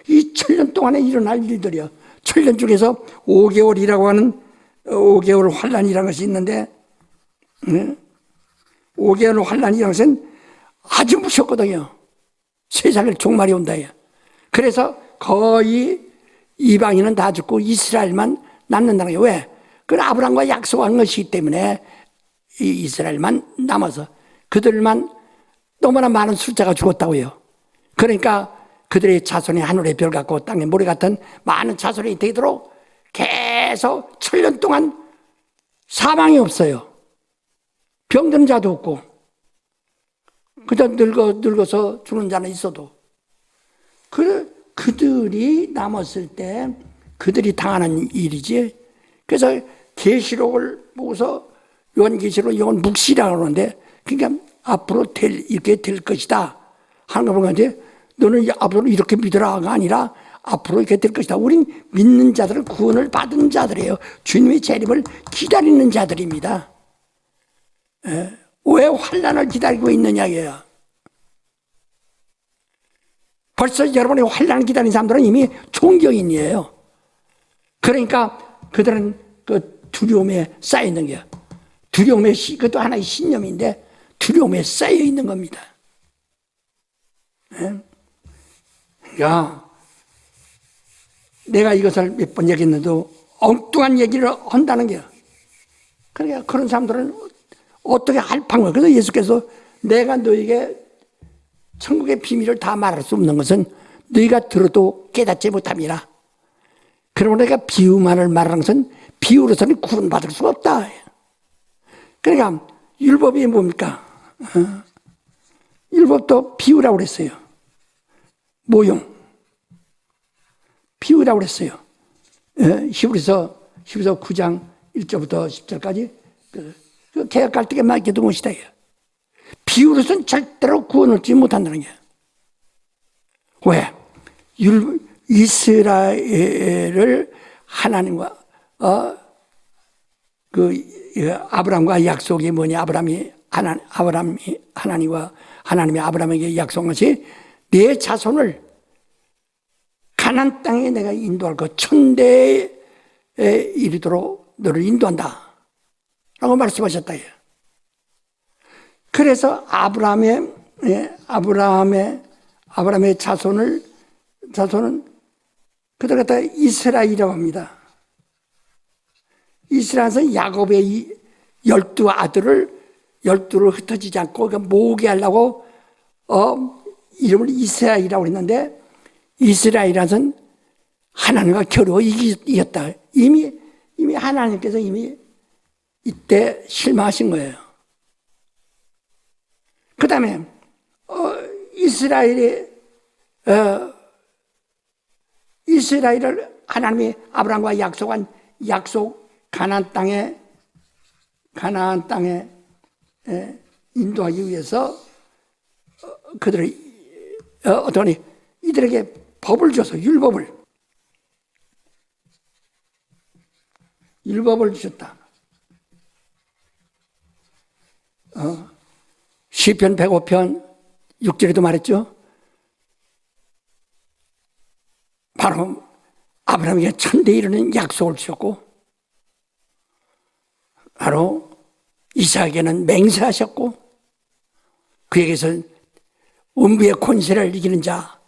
B: 이 1000년 동안에 일어날 일들이요. 1000년 중에서 5개월이라고 하는 5개월 환난이라는 것이 있는데, 5개월 환난이라는 것은 아주 무섭거든요. 세상에 종말이 온다. 그래서 거의 이방인은 다 죽고 이스라엘만 남는다는 거예요. 왜? 그 아브라함과 약속한 것이기 때문에 이 이스라엘만 남아서 그들만 너무나 많은 숫자가 죽었다고요. 그러니까 그들의 자손이 하늘의 별 같고 땅의 모래 같은 많은 자손이 되도록 계속 1000년 동안 사망이 없어요. 병드는 자도 없고, 그저 늙어서 죽는 자는 있어도. 그들이 남았을 때 그들이 당하는 일이지. 그래서 계시록을 보고서 요한계시록 이건 묵시라고 그러는데, 그러니까 앞으로 이렇게 될 것이다 하는 거 보는데, 너는 앞으로 이렇게 믿으라가 아니라 앞으로 이렇게 될 것이다. 우린 믿는 자들은 구원을 받은 자들이에요. 주님의 재림을 기다리는 자들입니다. 왜 환난을 기다리고 있느냐예요. 벌써 여러분이 환난을 기다리는 사람들은 이미 종교인이에요. 그러니까 그들은 그 두려움에 쌓여 있는 거예요. 두려움에, 그것도 하나의 신념인데 두려움에 쌓여 있는 겁니다. 야, 내가 이것을 몇 번 얘기했는데 엉뚱한 얘기를 한다는 거예요. 그러니까 그런 사람들은 어떻게 할 방법. 그래서 예수께서 내가 너에게 천국의 비밀을 다 말할 수 없는 것은 너희가 들어도 깨닫지 못함이라. 그러므로 내가 비유만을 말하는 것은 비유로서는 구원받을 수가 없다. 그러니까 율법이 뭡니까? 율법도 비유라고 그랬어요. 모형. 비유라고 그랬어요. 히브리서 9장 1절부터 10절까지 그 개혁 갈등에 맡겨둔 것이다. 비유로서는 절대로 구원을 얻지 못한다는 거예요. 왜? 이스라엘을 하나님과 아브라함과 약속이 뭐냐? 하나님이 아브라함에게 약속한 것이 내 자손을 가나안 땅에 내가 인도할 것, 천대에 이르도록 너를 인도한다 라고 말씀하셨다. 그래서 아브라함의 자손은 그들 갖다 이스라엘이라고 합니다. 이스라엘은 야곱의 12아들을 흩어지지 않고 모으게 하려고 이름을 이스라엘이라고 했는데, 이스라엘은 하나님과 겨루어 이겼다. 이미 하나님께서 이미 이때 실망하신 거예요. 그 다음에 이스라엘을 하나님이 아브라함과 약속한 가나안 땅에 인도하기 위해서 그들을 어떠니 이들에게 법을 줘서 율법을 주셨다. 시편 105편 6절에도 말했죠. 바로 아브라함에게 천대 이르는 약속을 주셨고, 바로 이삭에게는 맹세하셨고, 그에게서 음부의 권세를 이기는 자,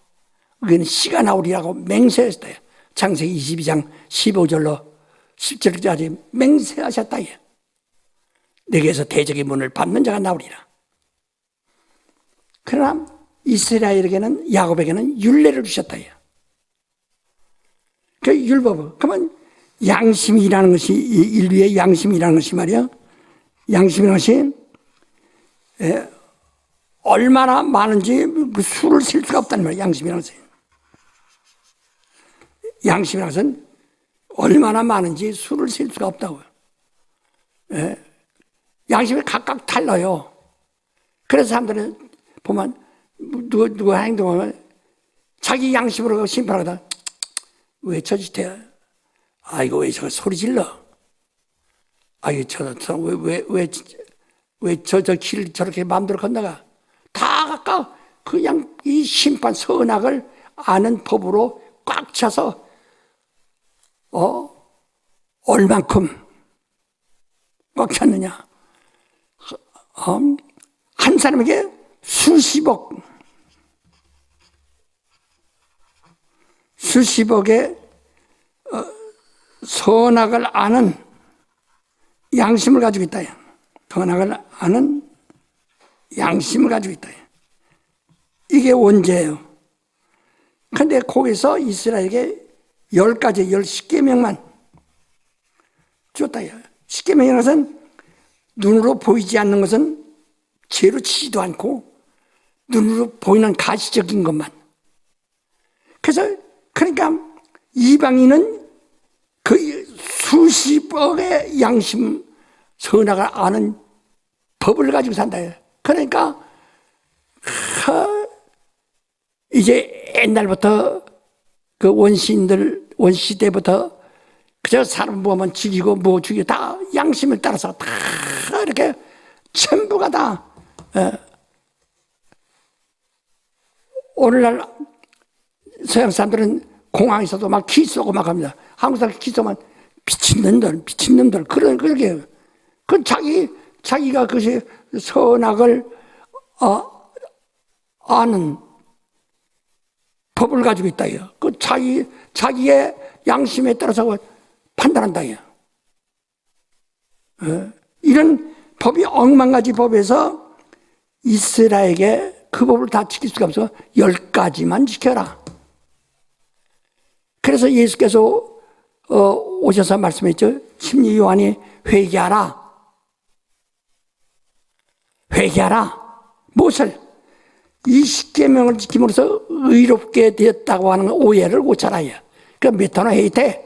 B: 그는 씨가 나오리라고 맹세했어요. 창세기 22장 15절로 10절까지 맹세하셨다. 내게서 대적의 문을 밟는 자가 나오리라. 그러나 야곱에게는 율례를 주셨다. 그 율법은, 그러면 양심이라는 것이, 인류의 양심이라는 것이 말이야, 양심이라는 것이 얼마나 많은지 그 수를 셀 수가 없다는 말이야. 양심이라는 것이. 양심이라는 것은 얼마나 많은지 수를 셀 수가 없다고요. 양심이 각각 달라요. 그래서 사람들은 보면 누가 행동하면 자기 양심으로 심판하다. 왜 저 짓해? 아이고 왜 저 소리 질러? 아이 저 길 저렇게 마음대로 건너가? 다 각각 그냥 이 심판 선악을 아는 법으로 꽉 차서 얼만큼 꽉 찼느냐? 한 사람에게 수십억의 선악을 아는 양심을 가지고 있다. 선악을 아는 양심을 가지고 있다. 이게 원죄예요. 그런데 거기서 이스라엘에게 10가지, 10계명만 줬다. 10계명이라는 것은 눈으로 보이지 않는 것은 죄로 치지도 않고 눈으로 보이는 가시적인 것만. 그래서 그러니까 이방인은 그 수십억의 양심 선악을 아는 법을 가지고 산다. 그러니까 이제 옛날부터 그 원시 때부터 그저 사람 보면 죽이고 뭐 죽이고 다 양심을 따라서 다 이렇게 전부가 다 오늘날 서양 사람들은 공항에서도 막 키 쏘고 막 합니다. 한국 사람 키 쏘면 미친놈들 그렇게 해요. 그 자기가 그것이 선악을 아는 법을 가지고 있다. 그 자기의 양심에 따라서 판단한다. 이런 법이 억만가지 법에서 이스라엘에게 그 법을 다 지킬 수가 없어. 10가지만 지켜라. 그래서 예수께서 오셔서 말씀했죠. 심리 요한이 회개하라. 무엇을? 이 10계명을 지킴으로써 의롭게 되었다고 하는 오해를 고쳐라. 그러니까 몇 터나 해야 돼?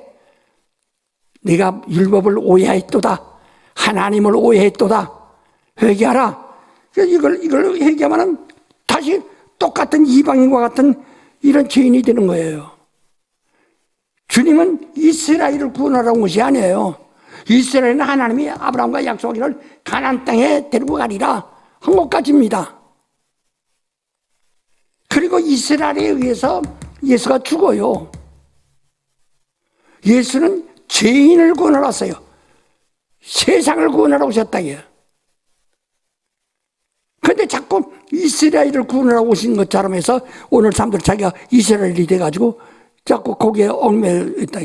B: 네가 율법을 오해했도다. 하나님을 오해했도다. 회개하라. 이걸 회개하면 다시 똑같은 이방인과 같은 이런 죄인이 되는 거예요. 주님은 이스라엘을 구원하러 온 것이 아니에요. 이스라엘은 하나님이 아브라함과 약속하기를 가나안 땅에 데리고 가리라 한 것까지입니다. 그리고 이스라엘에 의해서 예수가 죽어요. 예수는 죄인을 구원하러 왔어요. 세상을 구원하러 오셨다. 그런데 자꾸 이스라엘을 구원하러 오신 것처럼 해서 오늘 사람들 자기가 이스라엘이 돼가지고 자꾸 거기에 얽매여 있다.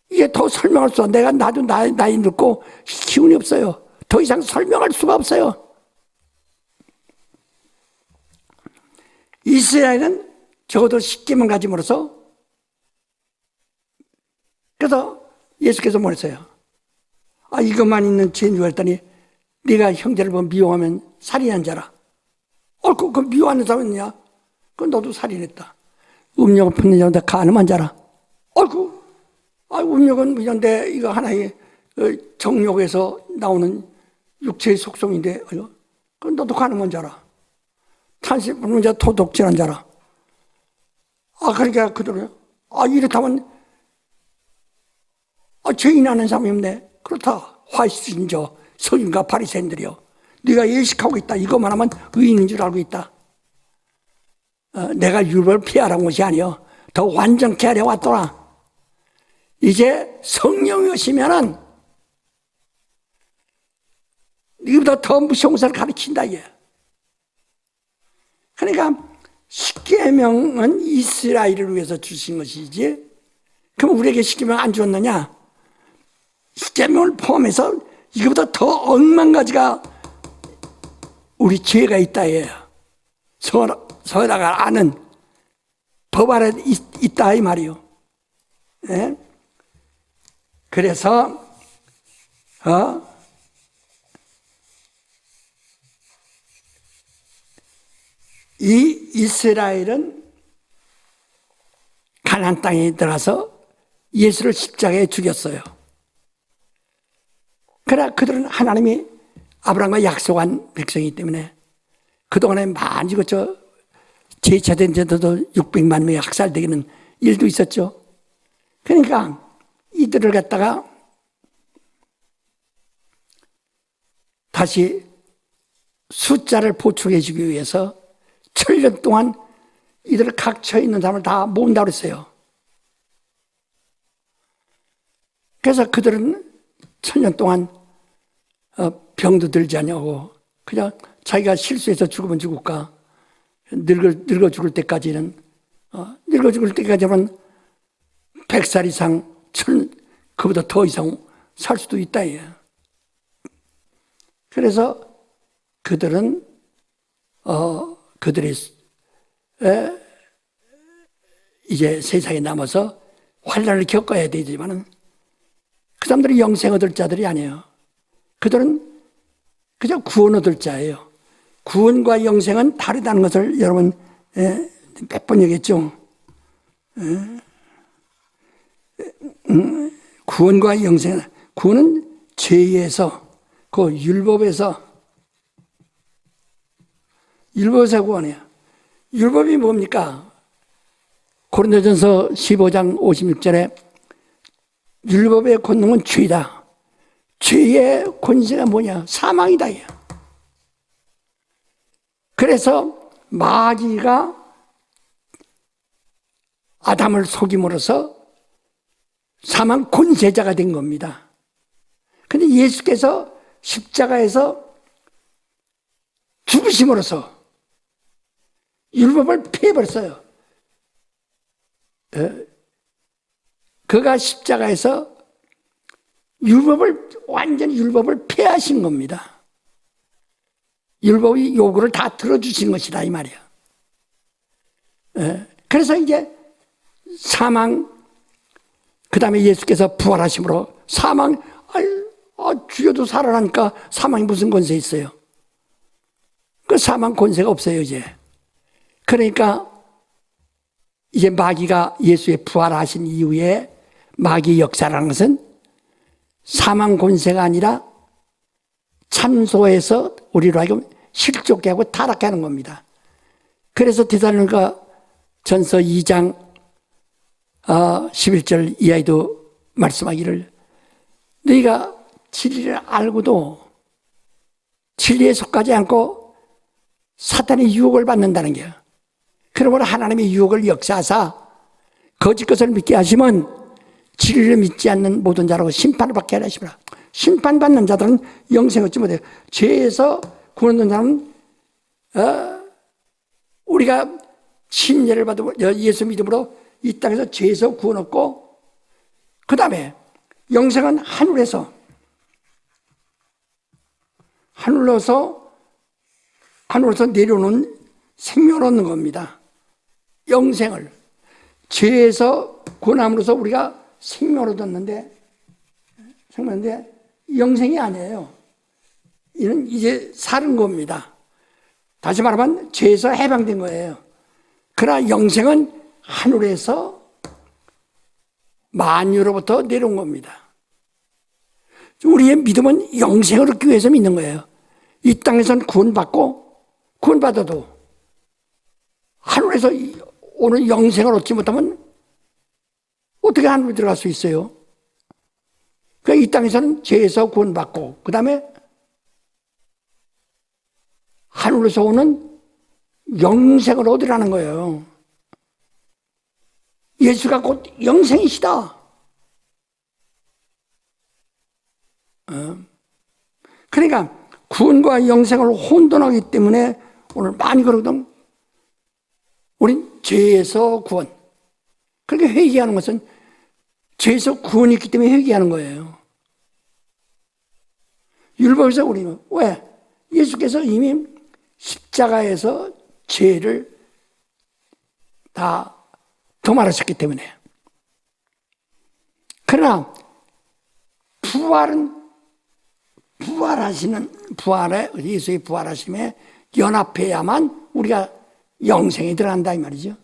B: 이게 더 설명할 수 없어. 내가 나도 나이 늙고 기운이 없어요. 더 이상 설명할 수가 없어요. 이스라엘은 적어도 10계명 가짐으로써 그래서 예수께서 뭐랬어요? 이것만 있는 죄인 줄 알았더니 네가 형제를 보면 미워하면 살인한 자라. 그 미워하는 사람이 있냐? 그건 너도 살인했다. 음욕을 품는 자는 간음한 자라. 음욕은 이런데 이거 하나의 정욕에서 나오는 육체의 속성인데 그건 너도 간음한 자라. 탄식 부는 자 도둑질한 자라. 그러니까 그대로요. 이렇다면 죄인 아는 사람이 없네. 그렇다. 화이스인 저 서기관과 바리새인들이요. 네가 예식하고 있다. 이것만 하면 의인인 줄 알고 있다. 내가 율법을 피하라는 것이 아니요. 더 완전케 하려 왔더라. 이제 성령이 오시면은 이보다 더 무서운 것을 가르친다. 그러니까 10계명은 이스라엘을 위해서 주신 것이지. 그럼 우리에게 10계명 안 주었느냐? 10계명을 포함해서 이거보다 더 억만 가지가 우리 죄가 있다. 선악을 아는 법 아래 있다 이 말이요. 그래서 이 이스라엘은 가나안 땅에 들어가서 예수를 십자가에 죽였어요. 그러나 그들은 하나님이 아브라함과 약속한 백성이기 때문에 그동안에 많이 제차된 데도 600만 명이 학살되기는 일도 있었죠. 그러니까 이들을 갖다가 다시 숫자를 보충해 주기 위해서 7년 동안 이들을 각처에 있는 사람을 다 모은다고 그랬어요. 그래서 그들은 1000년 동안 병도 들지 않냐고 그냥 자기가 실수해서 죽으면 죽을까 늙어 죽을 때까지는 늙어 죽을 때까지는 100살 이상 그보다 더 이상 살 수도 있다. 그래서 그들은 그들이 이제 세상에 남아서 환난을 겪어야 되지만은 그 사람들이 영생 얻을 자들이 아니에요. 그들은 그저 구원 얻을 자예요. 구원과 영생은 다르다는 것을 여러분 몇 번 얘기했죠. 구원과 영생, 구원은 죄에서 그 율법에서 구원해요. 율법이 뭡니까? 고린도전서 15장 56절에 율법의 권능은 죄다. 죄의 권세가 뭐냐? 사망이다. 그래서 마귀가 아담을 속임으로써 사망 권세자가 된 겁니다. 그런데 예수께서 십자가에서 죽으심으로써 율법을 폐해버렸어요. 그가 십자가에서 완전히 율법을 폐하신 겁니다. 율법의 요구를 다 들어주신 것이다 이 말이야. 그래서 이제 사망, 그 다음에 예수께서 부활하심으로 사망, 죽여도 살아나니까 사망이 무슨 권세 있어요? 그 사망 권세가 없어요 이제. 그러니까 이제 마귀가 예수의 부활하신 이후에 마귀의 역사라는 것은 사망 권세가 아니라 참소해서 우리로 하여금 실족게 하고 타락게 하는 겁니다. 그래서 데살로니가 전서 2장 11절 이하에도 말씀하기를 너희가 진리를 알고도 진리에 속하지 않고 사탄의 유혹을 받는다는 거예요. 그러므로 하나님의 유혹을 역사하사 거짓 것을 믿게 하시면 진리를 믿지 않는 모든 자라고 심판을 받게 하라 하시라. 심판받는 자들은 영생 얻지 못해요. 죄에서 구원 얻는 자는 우리가 침례를 받고 예수 믿음으로 이 땅에서 죄에서 구원 얻고 그 다음에 영생은 하늘로서 내려오는 생명을 얻는 겁니다. 영생을 죄에서 구원함으로써 우리가 생명을 얻었는데 영생이 아니에요. 이는 이제 살은 겁니다. 다시 말하면 죄에서 해방된 거예요. 그러나 영생은 하늘에서 만유로부터 내려온 겁니다. 우리의 믿음은 영생을 얻기 위해서 믿는 거예요. 이 땅에서는 구원받아도 하늘에서 오는 영생을 얻지 못하면 어떻게 하늘로 들어갈 수 있어요? 그러니까 이 땅에서는 죄에서 구원받고 그 다음에 하늘에서 오는 영생을 얻으라는 거예요. 예수가 곧 영생이시다. 그러니까 구원과 영생을 혼돈하기 때문에 오늘 많이 그러거든. 우린 죄에서 구원. 그렇게 회개하는 것은 죄에서 구원이 있기 때문에 회개하는 거예요. 율법에서 우리는 왜? 예수께서 이미 십자가에서 죄를 다 도말하셨기 때문에. 그러나 예수의 부활하심에 연합해야만 우리가 영생에 들어간다 이 말이죠.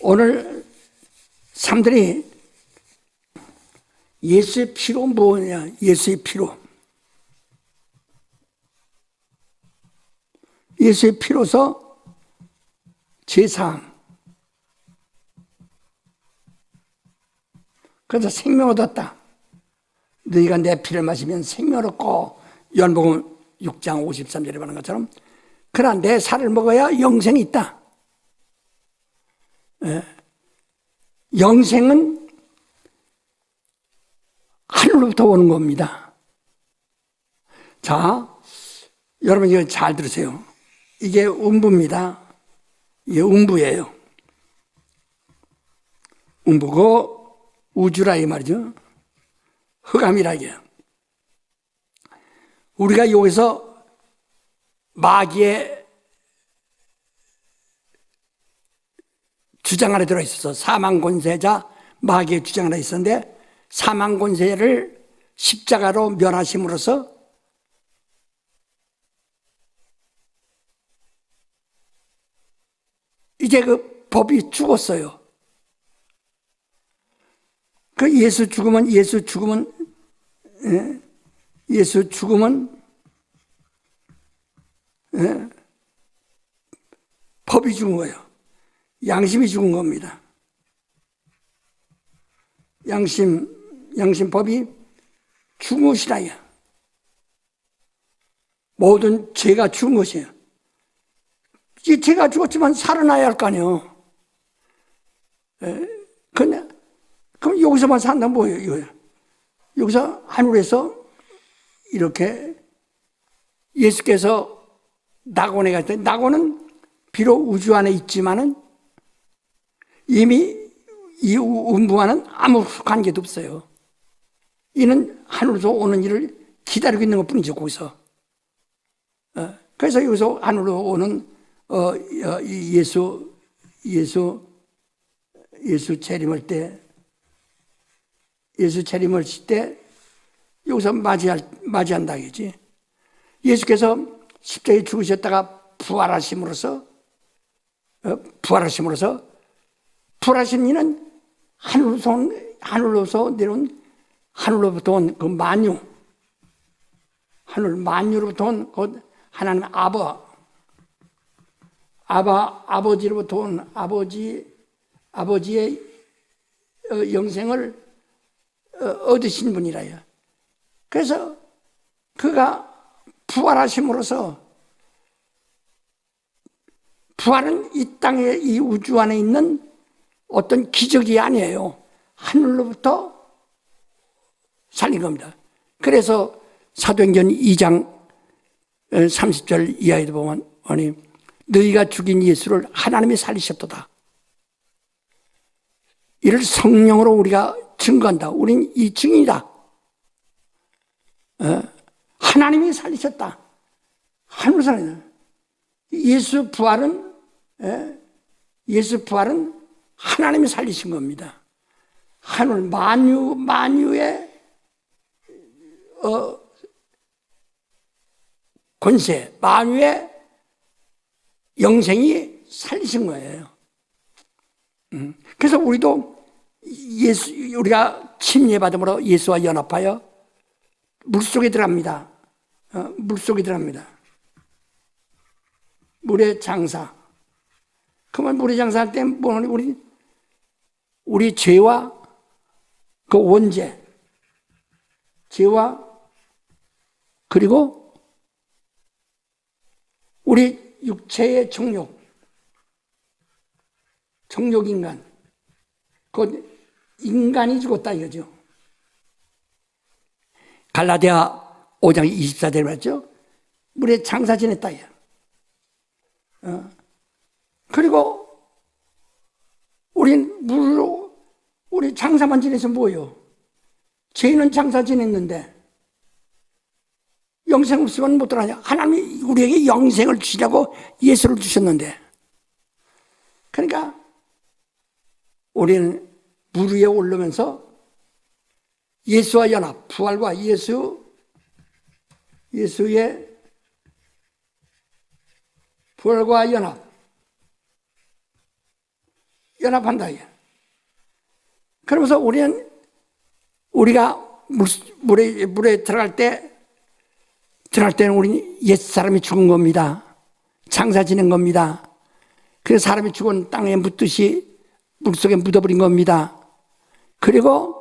B: 오늘 사람들이 예수의 피로 뭐냐? 예수의 피로. 예수의 피로서 제사함. 그래서 생명 얻었다. 너희가 내 피를 마시면 생명 얻고, 요한복음 6장 53절에 말하는 것처럼 그러나 내 살을 먹어야 영생이 있다. 영생은 하늘로부터 오는 겁니다. 자, 여러분 이거 잘 들으세요. 이게 음부입니다. 이게 음부예요. 음부고 우주라 이 말이죠. 흑암이라 이게요. 우리가 여기서 마귀의 주장 안에 들어있어서 사망 권세자 마귀의 주장 안에 있었는데 사망 권세를 십자가로 멸하심으로써 이제 그 법이 죽었어요. 그 예수 죽으면 법이 죽은 거예요. 양심이 죽은 겁니다. 양심법이 죽은 것이라요. 모든 죄가 죽은 것이에요. 이 죄가 죽었지만 살아나야 할 거 아니에요. 그럼 여기서만 산다면 뭐예요? 여기서 하늘에서 이렇게 예수께서 낙원에 갈 때, 낙원은 비록 우주 안에 있지만은 이미 이 음부와는 아무 관계도 없어요. 이는 하늘에서 오는 일을 기다리고 있는 것 뿐이죠, 거기서. 그래서 여기서 하늘로 오는 예수 재림할 때, 예수 재림을 칠 때 여기서 맞이한다 이거지. 예수께서 십자가에 죽으셨다가 부활하심으로써 부활하신 이는 하늘로서 내려온 하늘로부터 온 그 만유, 하늘 만유로부터 온 그 하나님 아버지로부터 온 아버지의 영생을 얻으신 분이라요. 그래서 그가 부활하심으로써 부활은 이 땅에 이 우주 안에 있는 어떤 기적이 아니에요. 하늘로부터 살린 겁니다. 그래서 사도행전 2장 30절 이하에도 보면 너희가 죽인 예수를 하나님이 살리셨도다. 이를 성령으로 우리가 증거한다. 우린 이 증인이다. 하나님이 살리셨다. 하늘로 살리다. 예수 부활은 하나님이 살리신 겁니다. 하늘 만유의 권세, 만유의 영생이 살리신 거예요. 그래서 우리도 우리가 침례받음으로 예수와 연합하여 물속에 들어갑니다. 물속에 들어갑니다. 물의 장사. 그러면 물의 장사할 때 우리 죄와 그 원죄, 죄와 그리고 우리 육체의 정욕인간, 그 인간이 죽었다 이거죠. 갈라디아 5장 24절에 말했죠. 물에 장사 지냈다. 그리고 우리 장사만 지내서 뭐예요? 죄인은 장사 지냈는데 영생 없으면 못 들어가냐? 하나님이 우리에게 영생을 주시려고 예수를 주셨는데, 그러니까 우리는 물 위에 오르면서 예수와 연합, 부활과 예수의 부활과 연합한다. 그러면서 우리가 물에 들어갈 때는 우리 옛 사람이 죽은 겁니다. 장사 지낸 겁니다. 그래서 사람이 죽은 땅에 묻듯이 물속에 묻어버린 겁니다. 그리고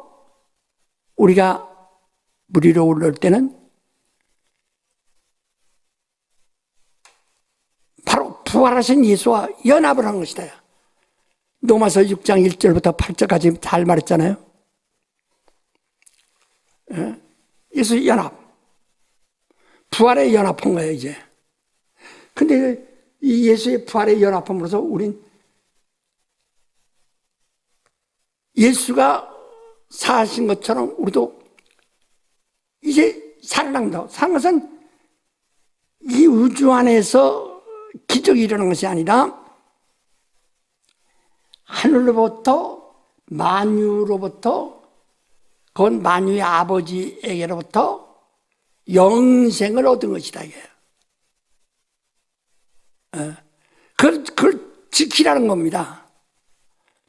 B: 우리가 물 위로 올라올 때는 바로 부활하신 예수와 연합을 한 것이다. 로마서 6장 1절부터 8절까지 잘 말했잖아요. 예수 연합, 부활에 연합한 거예요 이제. 근데 이 예수의 부활에 연합함으로써 우린 예수가 사신 것처럼 우리도 이제 살아난다. 사는 것은 이 우주 안에서 기적이 일어나는 것이 아니라 하늘로부터 만유로부터 그건 만유의 아버지에게로부터 영생을 얻은 것이다 이게. 그걸 지키라는 겁니다.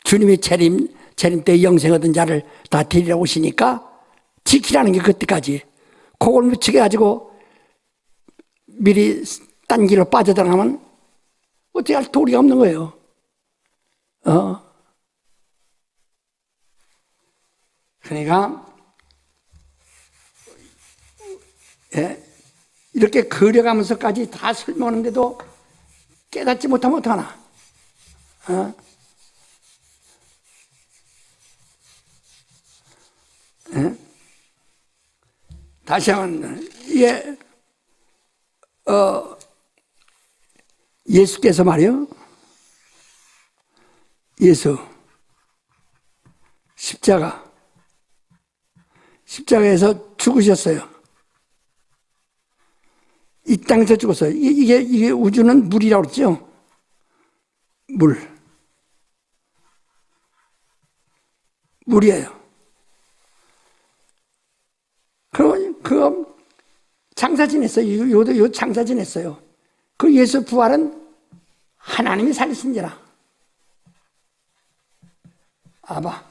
B: 주님이 재림 때 영생 얻은 자를 다 데리러 오시니까 지키라는 게 그때까지. 그걸 묻히게 가지고 미리 딴 길로 빠져들어가면 어떻게 할 도리가 없는 거예요. 그러니까 이렇게 그려가면서까지 다 설명하는데도 깨닫지 못하면 어떡하나. 다시 한번 이게 예수께서 말이요, 예수 십자가에서 죽으셨어요. 이 땅에서 죽었어요. 이게 우주는 물이라고 그랬죠. 물이에요. 그거 장사 지냈어요. 요 장사 지냈어요. 그 예수 부활은 하나님이 살리신지라. 아바.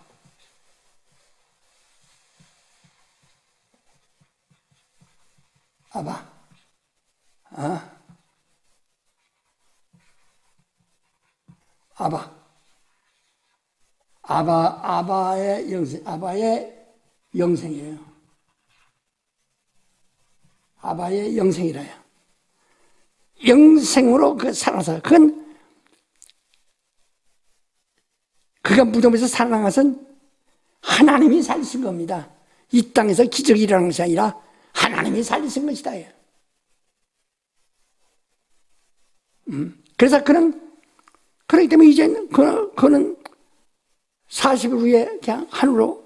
B: 아바의 영생이에요. 아바의 영생이라요. 영생으로 살아서 그가 무덤에서 살아난 것은 하나님이 살리신 겁니다. 이 땅에서 기적이 일어나는 것이 아니라 하나님이 살리신 것이다. 그래서 그렇기 때문에 이제는 그는 40일 후에 그냥 하늘로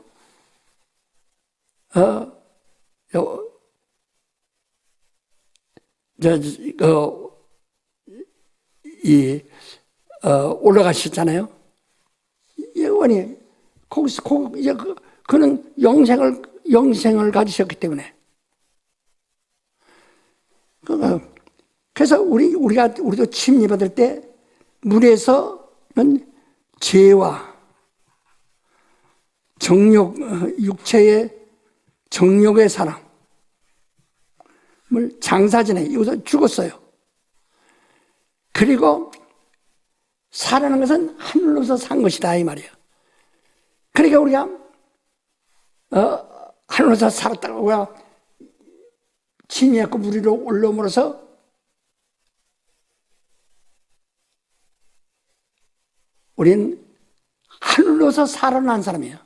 B: 올라가셨잖아요. 영원히 거기서 이제 그는 영생을 가지셨기 때문에. 그래서 우리도 침례받을 때 물에서는 죄와 육체의 정욕의 사랑을 장사지내 여기서 죽었어요. 그리고 살아난 것은 하늘로서 산 것이다 이 말이에요. 그러니까 우리가 하늘로서 살았다고 우리가 침례받고 물 위로 올라옴으로써 우리는 하늘로서 살아난 사람이에요.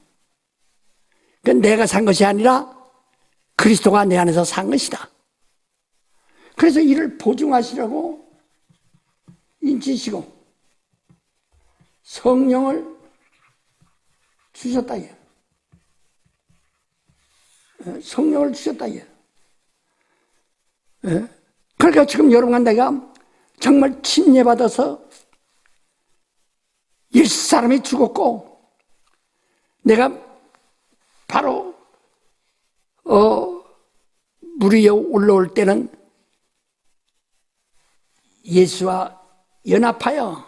B: 그러니까 내가 산 것이 아니라 그리스도가 내 안에서 산 것이다. 그래서 이를 보증하시라고 인치시고 성령을 주셨다. 성령을 주셨다. 그러니까 지금 여러분과 내가 정말 침례받아서 옛사람이 죽었고 내가 바로 물 위에 올라올 때는 예수와 연합하여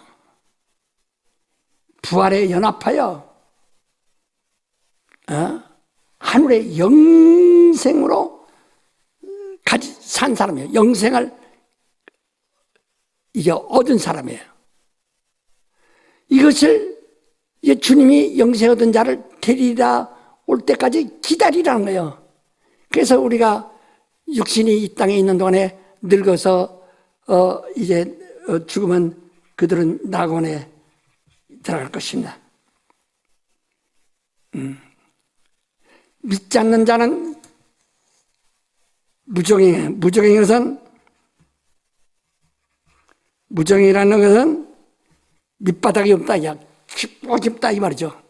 B: 부활에 연합하여 하늘의 영생으로 산 사람이에요. 영생을 이제 얻은 사람이에요. 이것을 이제 주님이 영생 얻은 자를 데리러 올 때까지 기다리라는 거예요. 그래서 우리가 육신이 이 땅에 있는 동안에 늙어서 이제 죽으면 그들은 낙원에 들어갈 것입니다. 믿지 않는 자는 무정행이에요. 무정행이라는 것은 밑바닥이 없다, 야, 깊다 이 말이죠.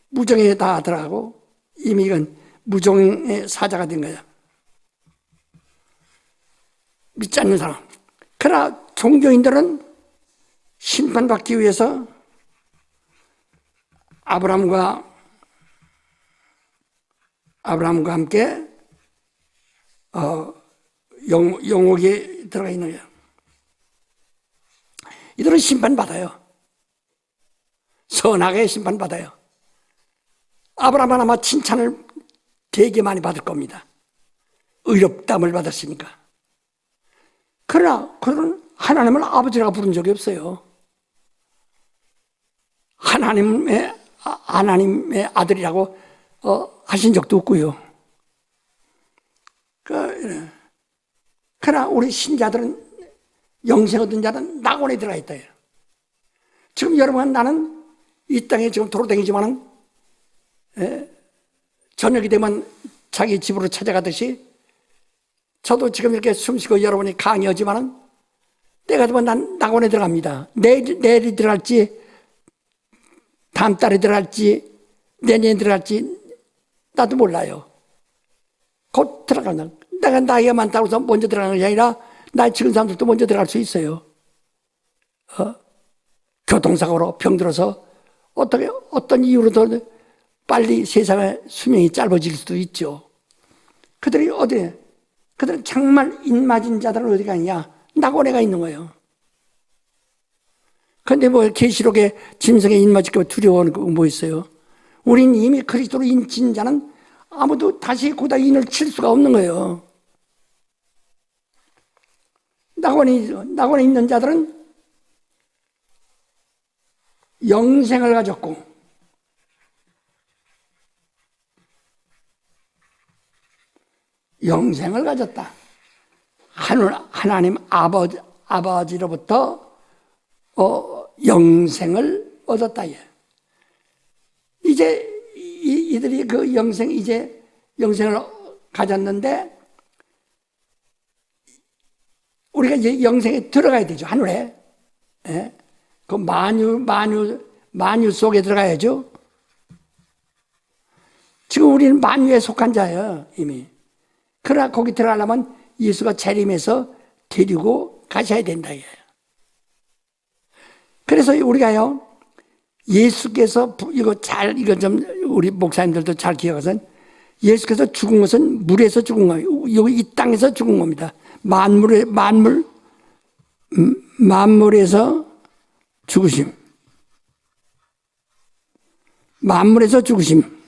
B: 무정행에 다 들어가고 이미 이건 무정행의 사자가 된 거예요. 믿지 않는 사람. 그러나 종교인들은 심판받기 위해서 아브라함과 함께 영옥에 들어가 있는 거예요. 이들은 심판받아요. 선하게 심판받아요. 아브라함은 아마 칭찬을 되게 많이 받을 겁니다. 의롭다함을 받았으니까. 그러나 그들은 하나님을 아버지라고 부른 적이 없어요. 하나님의 아들이라고 하신 적도 없고요. 그러나 우리 신자들은 영생 얻은 자는 낙원에 들어가 있다. 지금 여러분, 나는 이 땅에 지금 돌아다니지만은 저녁이 되면 자기 집으로 찾아가듯이 저도 지금 이렇게 숨쉬고 여러분이 강의하지만은 때가 되면 난 낙원에 들어갑니다. 내일이 들어갈지, 다음 달에 들어갈지, 내년에 들어갈지 나도 몰라요. 곧 들어간다. 내가 나이가 많다고 해서 먼저 들어가는 게 아니라 나이 적은 사람들도 먼저 들어갈 수 있어요. 교통사고로 병들어서 어떤 이유로도 빨리 세상의 수명이 짧아질 수도 있죠. 그들은 정말 입맞은 자들은 어디 가냐? 낙원에 가 있는 거예요. 그런데 뭐 계시록에 짐승에 입맞을까 두려워하는 거 뭐 있어요? 우린 이미 그리스도로 인친 자는 아무도 다시 고다 인을 칠 수가 없는 거예요. 낙원에 있는 자들은 영생을 가졌고 영생을 가졌다. 하나님 아버지로부터 영생을 얻었다. 이제 이들이 그 영생을 가졌는데 우리가 이제 영생에 들어가야 되죠. 하늘에. 그 만유 속에 들어가야죠. 지금 우리는 만유에 속한 자예요, 이미. 그러나 거기 들어가려면 예수가 재림해서 데리고 가셔야 된다. 그래서 우리가요, 예수께서 이거 좀 우리 목사님들도 잘 기억하세요. 예수께서 죽은 것은 물에서 죽은 거예요. 여기 이 땅에서 죽은 겁니다. 만물에서 죽으심. 만물에서 죽으심.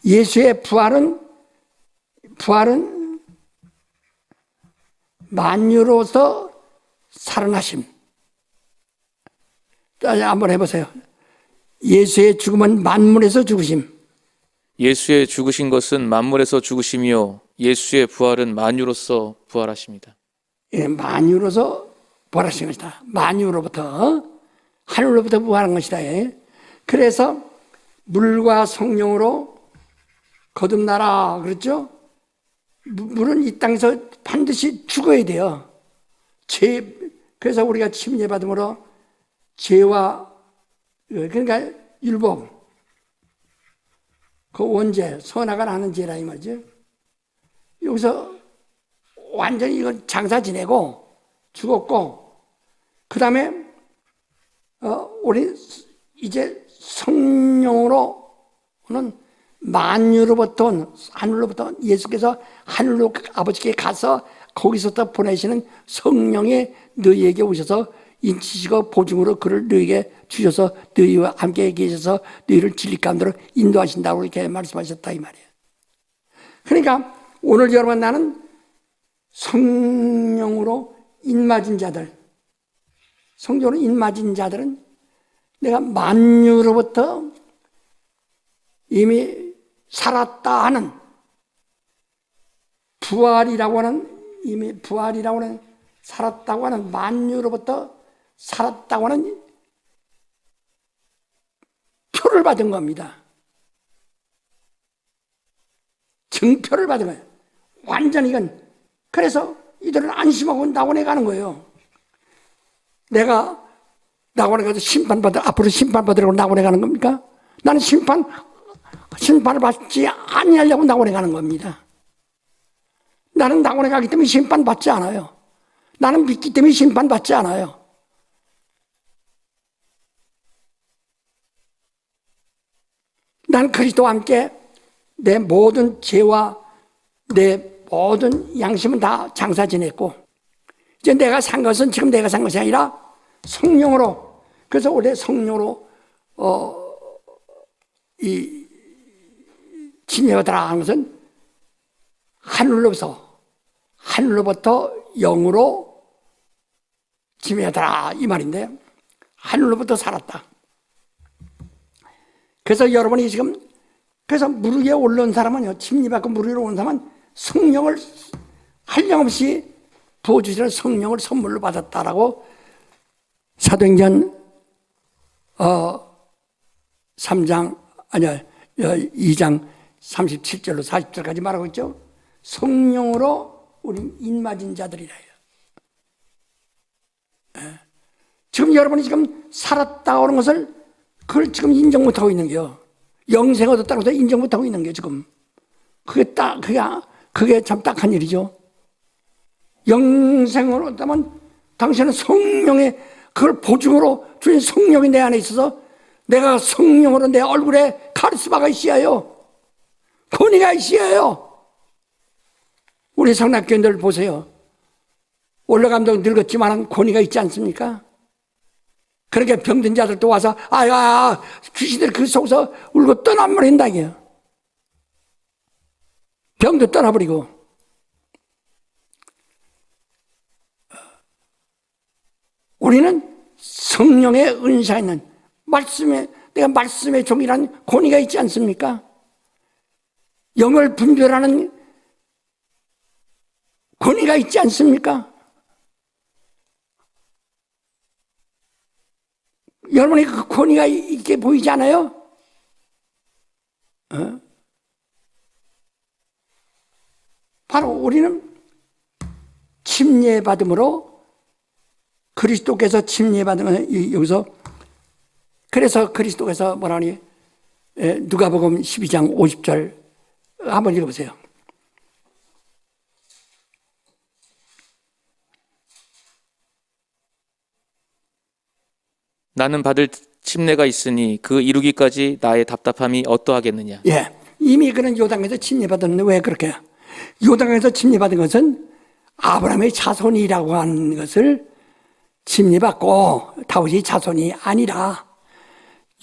B: 예수의 부활은 만유로서 살아나심. 한번 해보세요. 예수의 죽음은 만물에서 죽으심.
C: 예수의 죽으신 것은 만물에서 죽으심이요 예수의 부활은 만유로서 부활하십니다.
B: 예, 만유로서 부활하신 것이다. 만유로부터 하늘로부터 부활한 것이다. 예. 그래서 물과 성령으로 거듭나라 그랬죠. 물은 이 땅에서 반드시 죽어야 돼요. 그래서 우리가 침례 받음으로 죄와 그러니까 율법 그 원죄 선악을 하는 죄라 이 말이죠. 여기서 완전히 이건 장사 지내고 죽었고 그 다음에 우리 이제 성령으로 만유로부터 온, 하늘로부터 예수께서 하늘로 아버지께 가서 거기서부터 보내시는 성령이 너희에게 오셔서 인치시고 보증으로 그를 너희에게 주셔서 너희와 함께 계셔서 너희를 진리 가운데로 인도하신다고 이렇게 말씀하셨다 이 말이에요. 그러니까 오늘 여러분 나는 성령으로 인맞은 자들, 성령으로 인맞은 자들은 내가 만유로부터 이미 살았다 하는 부활이라고 하는 이미 부활이라고 하는 살았다고 하는 만유로부터 살았다고 하는 표를 받은 겁니다. 증표를 받은 거예요. 완전히 이건. 그래서 이들은 안심하고 낙원에 가는 거예요. 내가 낙원에 가서 앞으로 심판받으려고 낙원에 가는 겁니까? 나는 심판을 받지 아니하려고 낙원에 가는 겁니다. 나는 낙원에 가기 때문에 심판받지 않아요. 나는 믿기 때문에 심판받지 않아요. 나는 그리스도와 함께 내 모든 죄와 내 모든 양심은 다 장사 지냈고, 이제 내가 산 것은 지금 내가 산 것이 아니라 성령으로, 그래서 원래 성령으로 이 침례받으라 하는 것은 하늘로부터 영으로 침례받으라 이 말인데, 하늘로부터 살았다. 그래서 여러분이 지금 그래서 물 위에 올라온 사람은요, 침례받고 물 위로 온 사람은 성령을 한량없이 부어주시는 성령을 선물로 받았다라고 사도행전 2장 37절로 40절까지 말하고 있죠. 성령으로 우리 인맞은 자들이라 해요. 지금 여러분이 지금 살았다 하는 것을 그걸 지금 인정 못하고 있는 게요. 영생 얻었다고 해서 인정 못하고 있는 게 지금 그게 참 딱한 일이죠. 영생을 얻다면 당신은 성령의 그걸 보증으로 주신 성령이 내 안에 있어서 내가 성령으로 내 얼굴에 카리스마가 있어요. 권위가 있어요. 우리 성락교인들 보세요. 올라감독 늙었지만 권위가 있지 않습니까? 그러니까 병든 자들도 와서 귀신들 그 속에서 울고 떠나버린다 이게요. 병도 떠나버리고. 우리는 성령의 은사가 있는 내가 말씀의 종이란 권위가 있지 않습니까? 영을 분별하는 권위가 있지 않습니까? 여러분이 그 권위가 있게 보이지 않아요? 바로 우리는 침례받음으로 그리스도께서 침례받으면 여기서 그래서 그리스도께서 뭐라니 누가복음 12장 50절 한번 읽어보세요.
C: 나는 받을 침례가 있으니 그 이루기까지 나의 답답함이 어떠하겠느냐.
B: 예, 이미 그는 요단에서 침례받았는데 왜 그렇게? 요단에서 침례받은 것은 아브라함의 자손이라고 하는 것을 침례받고 다윗의 자손이 아니라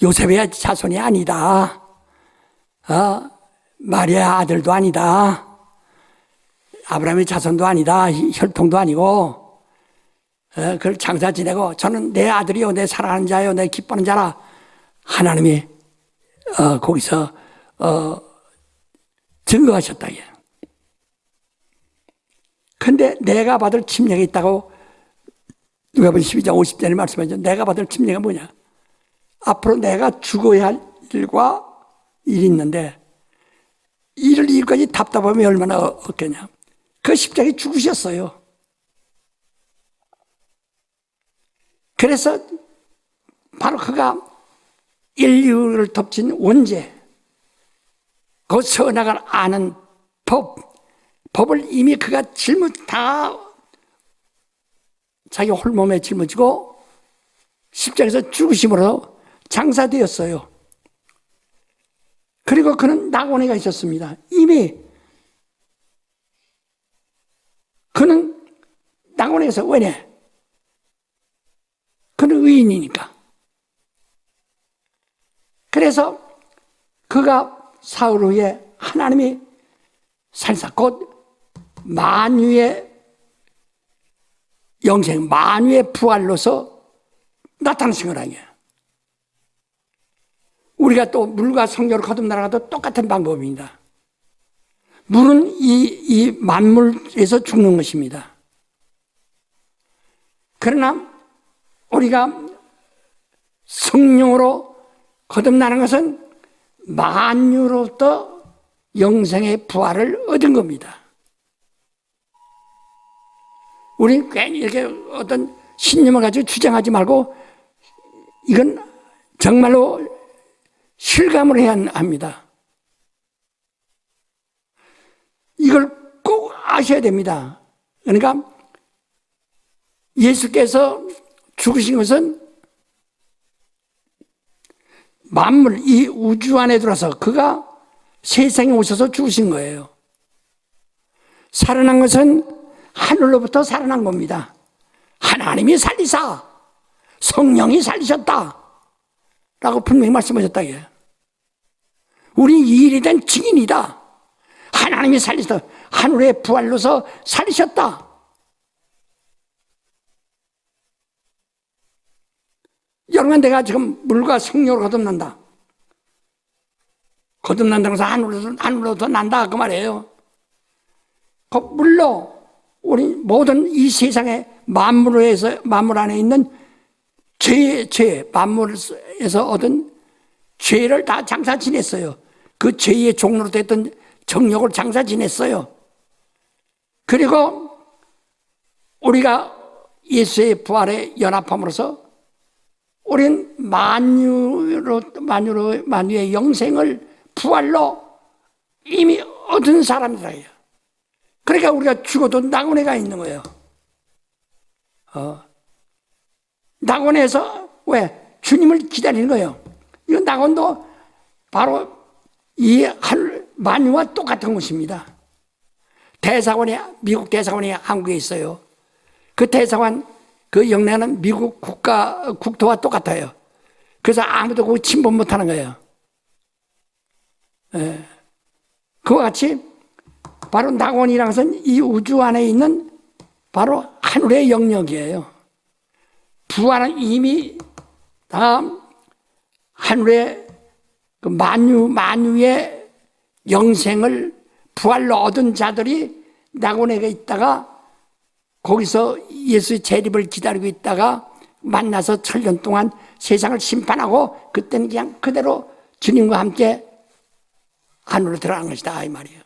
B: 요셉의 자손이 아니다. 마리아 아들도 아니다. 아브라함의 자손도 아니다. 혈통도 아니고 그걸 장사 지내고 저는 내 아들이요 내 사랑하는 자요 내 기뻐하는 자라 하나님이 거기서 증거하셨다. 근데 내가 받을 침례가 있다고 누가복음 12장 50절에 말씀하죠. 내가 받을 침례가 뭐냐? 앞으로 내가 죽어야 할 일과 일이 있는데 이를 일까지 답답함이 얼마나 없겠냐. 그 십자가에 죽으셨어요. 그래서 바로 그가 인류를 덮친 원죄, 그 선악을 아는 법을 이미 그가 다 자기 홀몸에 짊어지고 십자가에서 죽으심으로 장사되었어요. 그리고 그는 낙원에가 있었습니다. 이미 그는 낙원에서, 왜냐? 그는 의인이니까. 그래서 그가 사흘 후에 하나님이 살사, 곧 만유의 영생, 만유의 부활로서 나타나신 거라니요. 우리가 또 물과 성령을 거듭나라가도 똑같은 방법입니다. 물은 이 만물에서 죽는 것입니다. 그러나 우리가 성령으로 거듭나는 것은 만유로부터 영생의 부활을 얻은 겁니다. 우리는 괜히 이렇게 어떤 신념을 가지고 주장하지 말고 이건 정말로 실감을 해야 합니다. 이걸 꼭 아셔야 됩니다. 그러니까 예수께서 죽으신 것은 만물, 이 우주 안에 들어서 그가 세상에 오셔서 죽으신 거예요. 살아난 것은 하늘로부터 살아난 겁니다. 하나님이 살리사, 성령이 살리셨다 라고 분명히 말씀하셨다. 우리 이 일에 대한 증인이다. 하나님이 살리셨다. 하늘의 부활로서 살리셨다. 여러분, 내가 지금 물과 성령으로 거듭난다. 거듭난다고 해서 하늘로부터 난다 그 말이에요. 그 물로 우리 모든 이 세상의 만물 안에 있는 만물에서 얻은 죄를 다 장사 지냈어요. 그 죄의 종로로 됐던 정욕을 장사 지냈어요. 그리고 우리가 예수의 부활에 연합함으로써 우리는 만유의 영생을 부활로 이미 얻은 사람이라요. 그러니까 우리가 죽어도 낙원에 가 있는 거예요. 낙원에서 왜? 주님을 기다리는 거예요. 이 낙원도 바로 이 만유와 똑같은 것입니다. 미국 대사관이 한국에 있어요. 그 대사관, 그 영내는 미국 국토와 똑같아요. 그래서 아무도 거기 침범 못 하는 거예요. 그와 같이 바로 낙원이라는 것은 이 우주 안에 있는 바로 하늘의 영역이에요. 부활은 이미 다 하늘의 그 만유의 영생을 부활로 얻은 자들이 낙원에 있다가 거기서 예수의 재림을 기다리고 있다가 만나서 천년 동안 세상을 심판하고 그때는 그냥 그대로 주님과 함께 하늘로 들어가는 것이다 이 말이에요.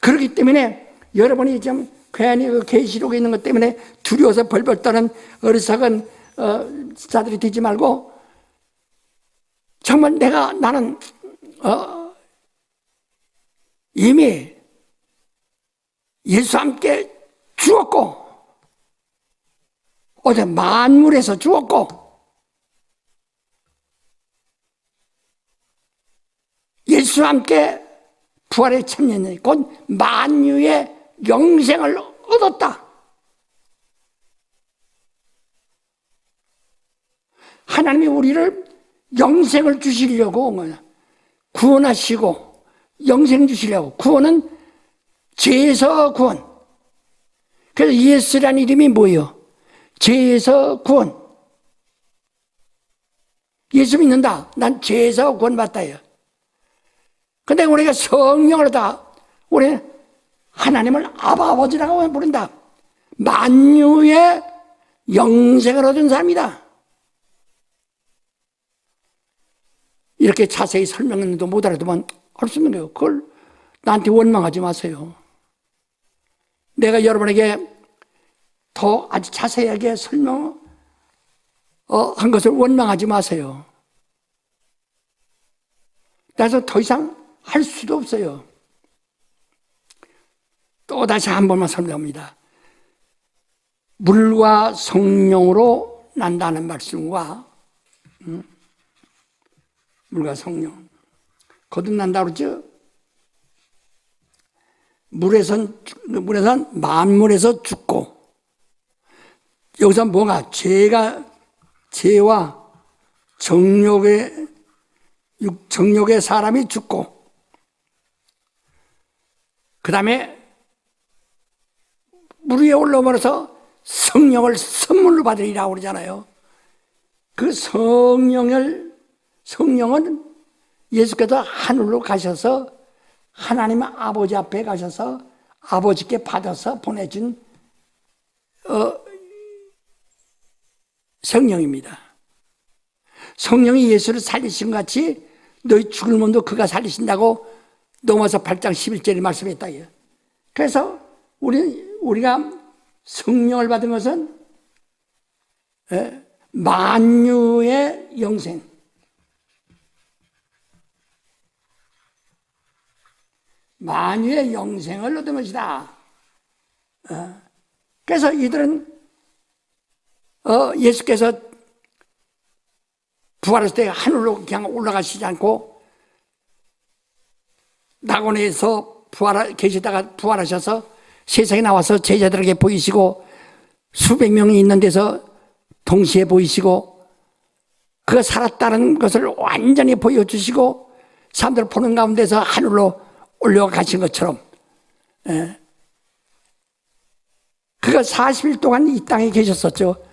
B: 그렇기 때문에 여러분이 좀 괜히 그 계시록에 있는 것 때문에 두려워서 벌벌 떠는 어리석은 자들이 되지 말고 정말 나는 이미 예수와 함께 죽었고 어제 만물에서 죽었고 예수와 함께 부활에 참여했느니 곧 만유의 영생을 얻었다. 하나님이 우리를 영생을 주시려고 온 거야. 구원하시고 영생 주시려고. 구원은 죄에서 구원. 그래서 예수라는 이름이 뭐예요? 죄에서 구원. 예수 믿는다. 난 죄에서 구원받다요. 근데 우리가 성령을 다 우리는 하나님을 아버지라고 부른다. 만유의 영생을 얻은 사람이다. 이렇게 자세히 설명했는데 못 알아두면 할 수 있는 거예요. 그걸 나한테 원망하지 마세요. 내가 여러분에게 더 아주 자세하게 설명한 것을 원망하지 마세요. 그래서 더 이상 할 수도 없어요. 또 다시 한 번만 설명합니다. 물과 성령으로 난다는 말씀과 물과 성령. 거듭난다 그러죠? 물에선 만물에서 죽고, 여기서 뭐가 죄와 정욕의 사람이 죽고, 그 다음에 물 위에 올라오면서 성령을 선물로 받으리라고 그러잖아요. 그 성령은 예수께서 하늘로 가셔서 하나님 아버지 앞에 가셔서 아버지께 받아서 보내준 성령입니다. 성령이 예수를 살리신 것 같이 너희 죽을 몸도 그가 살리신다고 로마서 8장 11절에 말씀했다. 그래서 우리가 성령을 받은 것은 만유의 영생, 만유의 영생을 얻은 것이다. 그래서 이들은 예수께서 부활했을 때 하늘로 그냥 올라가시지 않고 낙원에서 계시다가 부활하셔서 세상에 나와서 제자들에게 보이시고 수백 명이 있는 데서 동시에 보이시고 그가 살았다는 것을 완전히 보여주시고 사람들 보는 가운데서 하늘로 올라가신 것처럼 그가 40일 동안 이 땅에 계셨었죠.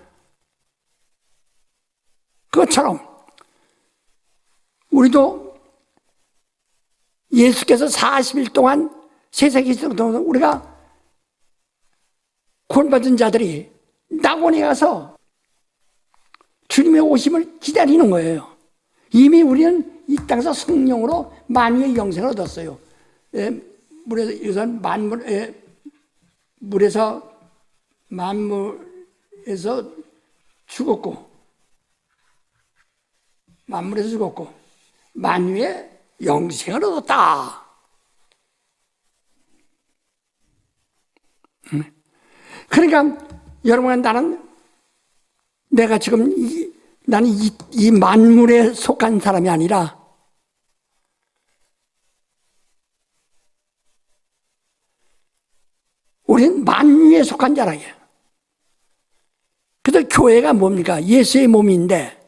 B: 그것처럼 우리도 예수께서 40일 동안 세상에 계셨던 동안 우리가 구원받은 자들이 낙원에 가서 주님의 오심을 기다리는 거예요. 이미 우리는 이 땅에서 성령으로 만유의 영생을 얻었어요. 물에서 만물에서 죽었고 만유의 영생을 얻었다. 그러니까 여러분, 내가 지금 나는 이 만물에 속한 사람이 아니라 우리는 만유에 속한 자라요. 그래서 교회가 뭡니까? 예수의 몸인데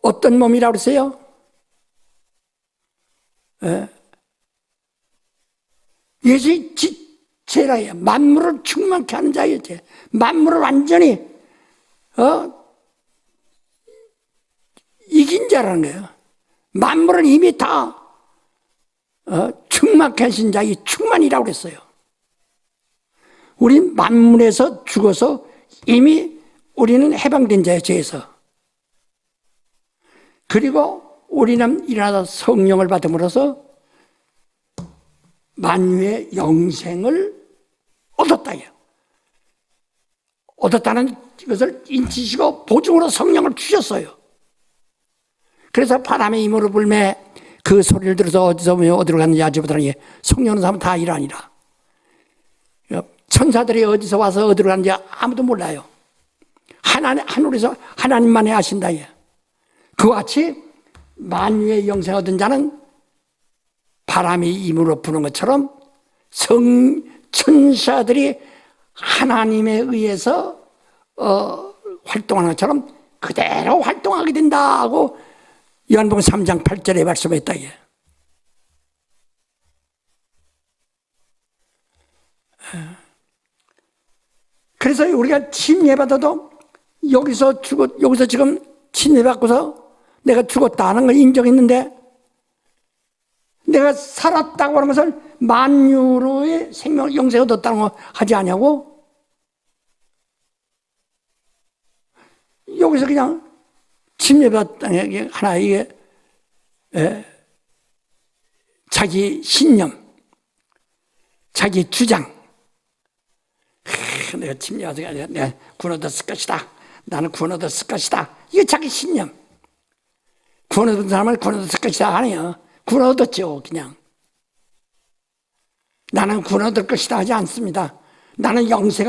B: 어떤 몸이라고 그러세요? 예수의 지체라요. 만물을 충만케 하는 자예요. 만물을 완전히 이긴 자라는 거예요. 만물을 이미 다 충만케 하신 자의 충만이라고 그랬어요. 우린 만물에서 죽어서 이미 우리는 해방된 자예요. 죄에서. 그리고 우리는 일어나서 성령을 받음으로써 만유의 영생을 얻었다요. 얻었다는 것을 인치시고 보증으로 성령을 주셨어요. 그래서 바람의 힘으로 불매 그 소리를 들어서 어디로 갔는지 아지 못하니 성령은 사람 다 일하니라. 천사들이 어디서 와서 어디로 갔는지 아무도 몰라요. 하늘에서 하나님만이 아신다. 그와 같이 만유의 영생 얻은 자는 바람이 힘으로 부는 것처럼 천사들이 하나님에 의해서 활동하는 것처럼 그대로 활동하게 된다고 요한복음 3장 8절에 말씀했다. 그래서 우리가 침례받아도 여기서 지금 침례받고서 내가 죽었다 하는 걸 인정했는데 내가 살았다고 하는 것을 만유로의 생명 영생을 얻었다는 거 하지 않냐고? 여기서 그냥 침례받았다는 게 하나의 자기 신념, 자기 주장. 내가 침례받아서 내가 구원 얻었을 것이다. 나는 구원 얻었을 것이다. 이게 자기 신념. 구원 얻은 사람은 구원 얻었을 것이다. 아니에요. 구원 얻었죠, 그냥. 나는 구원 얻을 것이다 하지 않습니다. 나는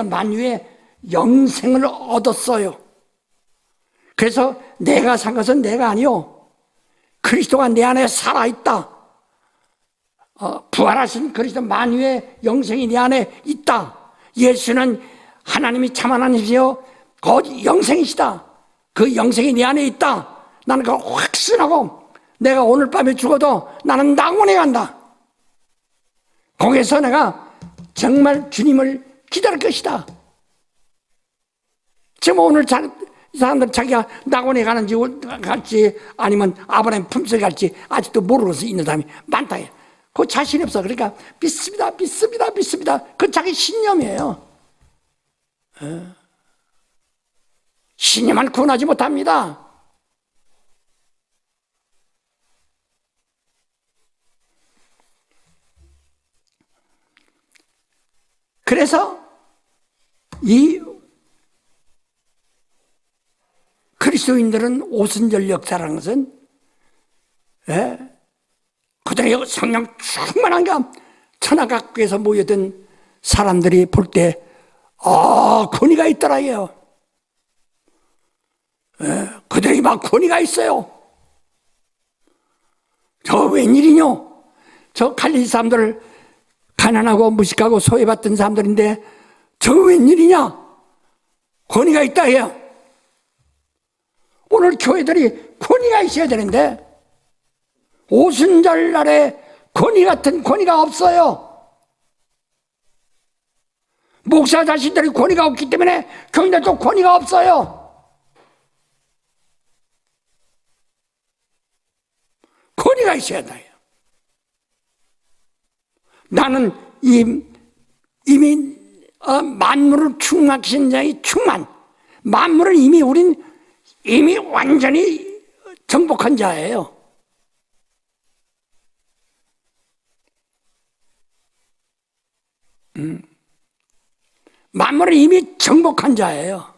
B: 만유의 영생을 얻었어요. 그래서 내가 산 것은 내가 아니요 그리스도가 내 안에 살아있다. 부활하신 그리스도 만유의 영생이 내 안에 있다. 예수는 하나님이 참 하나님이시요 곧 영생이시다. 그 영생이 내 안에 있다. 나는 그걸 확신하고 내가 오늘 밤에 죽어도 나는 낙원에 간다. 거기서 내가 정말 주님을 기다릴 것이다. 지금 오늘 이 사람들 자기가 낙원에 가는지 갈지 아니면 아브라함 품속에 갈지 아직도 모르고 있는 사람이 많다. 그 자신이 없어. 그러니까 믿습니다. 그 자기 신념이에요. 신념은 구원하지 못합니다. 그래서 이 그리스도인들은 오순절 역사라는 것은 그들의 성령 충만한가 천하각국에서 모여든 사람들이 볼 때 권위가 있더라요. 그들이 막 권위가 있어요. 저 웬일이뇨? 저 갈릴리 사람들 가난하고 무식하고 소외받던 사람들인데 저 웬일이냐? 권위가 있다 해요. 오늘 교회들이 권위가 있어야 되는데 오순절 날에 권위 같은 권위가 없어요. 목사 자신들이 권위가 없기 때문에 교인들도 권위가 없어요. 권위가 있어야 돼요. 나는 이미 만물을 충만하신 자의 충만, 만물을 우린 이미 완전히 정복한 자예요. 만물을 이미 정복한 자예요.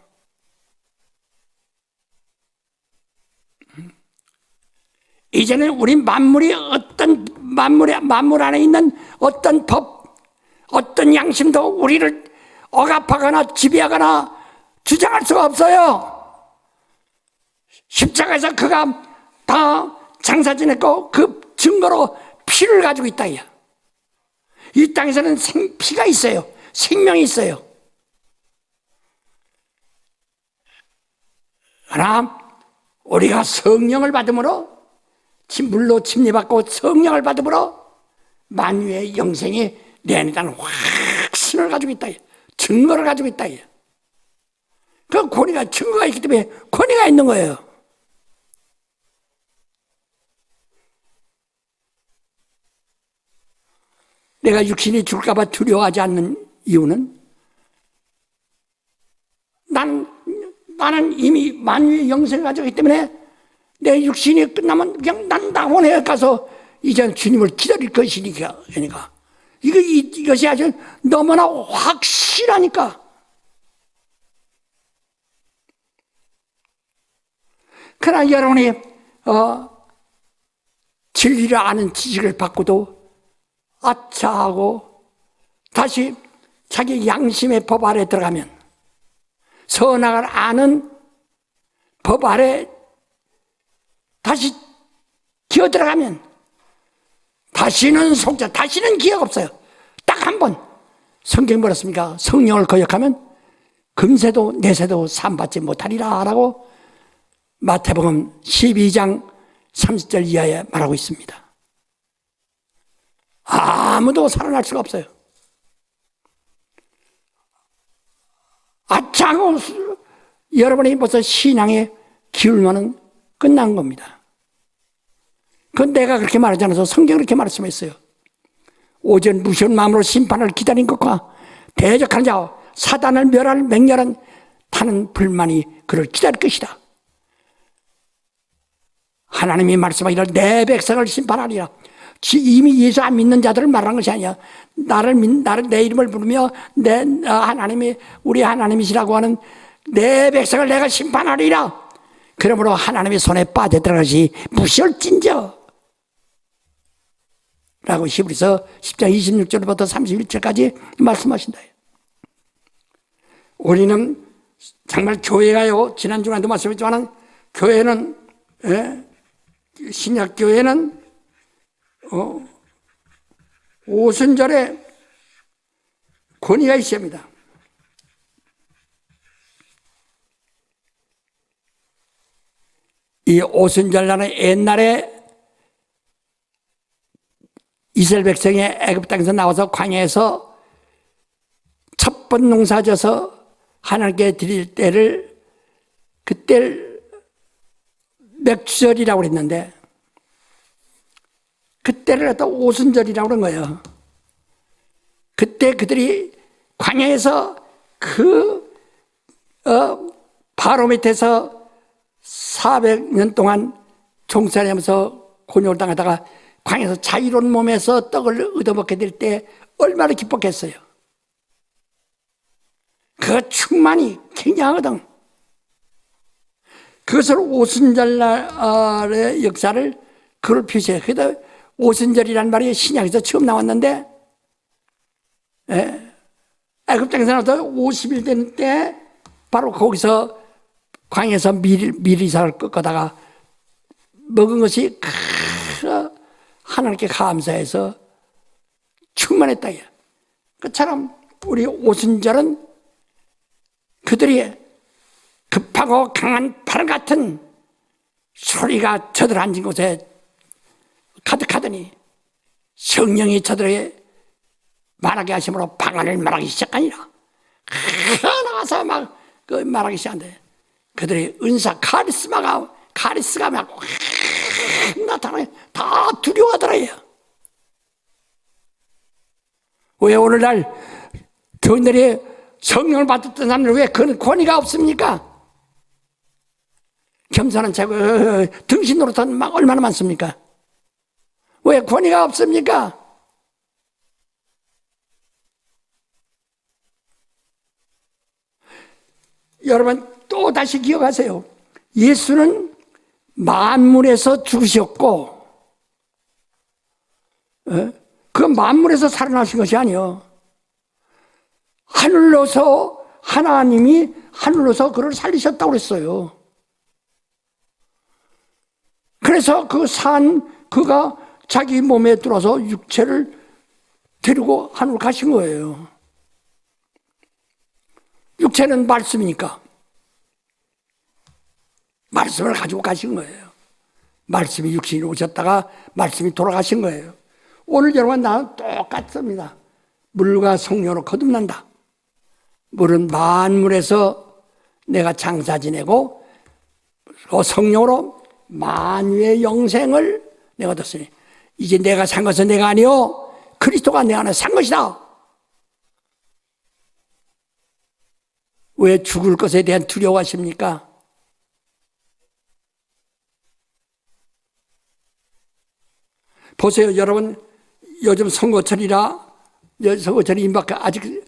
B: 이제는 우리 만물 안에 있는 어떤 법, 어떤 양심도 우리를 억압하거나 지배하거나 주장할 수가 없어요. 십자가에서 그가 다 장사 지냈고 그 증거로 피를 가지고 있다. 이 땅에서는 피가 있어요. 생명이 있어요. 그러나 우리가 성령을 받음으로 물로 침례받고 성령을 받음으로 만유의 영생이 내 안에 있다는 확신을 가지고 있다. 증거를 가지고 있다. 그 권위가 증거가 있기 때문에 권위가 있는 거예요. 내가 육신이 죽을까 봐 두려워하지 않는 이유는 나는 이미 만유의 영생을 가지고 있기 때문에 내 육신이 끝나면 그냥 난 낙원에 가서 이제 주님을 기다릴 것이니까. 그러니까 이것이 아주 너무나 확실하니까. 그러나 여러분이 진리를 아는 지식을 받고도 아차하고 다시 자기 양심의 법 아래 들어가면, 선악을 아는 법 아래 다시 기어 들어가면 다시는 속자, 다시는 기억 없어요. 딱 한 번 성경이 뭐랬습니까? 성령을 거역하면 금세도 내세도 산받지 못하리라 라고 마태복음 12장 30절 이하에 말하고 있습니다. 아무도 살아날 수가 없어요. 아차고 여러분이 벌써 신앙에 기울면은 끝난 겁니다. 그건 내가 그렇게 말하지 않아서 성경이 그렇게 말씀했어요. 오전 무시한 마음으로 심판을 기다린 것과 대적하는 자와 사단을 멸할 맹렬한 타는 불만이 그를 기다릴 것이다. 하나님이 말씀하기를 내 백성을 심판하리라. 이미 예수 안 믿는 자들을 말하는 것이 아니야. 나를 내 이름을 부르며 하나님이 우리 하나님이시라고 하는 내 백성을 내가 심판하리라. 그러므로 하나님의 손에 빠져들어가시 무시할진저 라고 히브리서 10장 26절부터 31절까지 말씀하신다. 우리는 정말 교회가요, 지난주에도 말씀했지만 교회는 신약 교회는 오순절에 권위가 있어야 합니다. 이 오순절날은 옛날에 이스라엘 백성이 애굽 땅에서 나와서 광야에서 첫 번 농사져서 하나님께 드릴 때를 그때를 맥주절이라고 그랬는데 그때를 갖다 오순절이라고 그런 거예요. 그때 그들이 광야에서 바로 밑에서 400년 동안 종살이하면서 곤욕을 당하다가 광야에서 자유로운 몸에서 떡을 얻어먹게 될 때 얼마나 기뻤겠어요. 그 충만이 굉장하거든. 그것을 오순절날의 역사를 그걸 표시해요. 그래서 오순절이라는 말이 신약에서 처음 나왔는데 애굽 땅에서 나와서 50일 된 때 바로 거기서 광야에서 미리사를 꺾다가 먹은 것이 하나님께 감사해서 충만했다. 그처럼 우리 오순절은 그들이 급하고 강한 바람 같은 소리가 저들 앉은 곳에 가득하더니 성령이 저들에게 말하게 하심으로 방언을 말하기 시작하니라. 나와서 막 말하기 시작한대. 그들의 은사 카리스가 막 나타나요. 다 두려워하더래요. 왜 오늘날 교인들이 성령을 받았던 사람들 왜 그런 권위가 없습니까? 겸손한 자고 등신 노릇한 막 얼마나 많습니까? 왜 권위가 없습니까? 여러분 또 다시 기억하세요. 예수는 만물에서 죽으셨고 그 만물에서 살아나신 것이 아니요. 하늘로서 하나님이 하늘로서 그를 살리셨다고 그랬어요. 그래서 그가 자기 몸에 들어서 육체를 데리고 하늘로 가신 거예요. 육체는 말씀이니까 말씀을 가지고 가신 거예요. 말씀이 육신이 오셨다가 말씀이 돌아가신 거예요. 오늘 여러분 나는 똑같습니다. 물과 성령으로 거듭난다. 물은 만물에서 내가 장사 지내고 성령으로 만유의 영생을 내가 얻었으니 이제 내가 산 것은 내가 아니요 그리스도가 내 안에 산 것이다. 왜 죽을 것에 대한 두려워하십니까? 보세요, 여러분. 요즘 선거철이라 선거철이 임박해 아직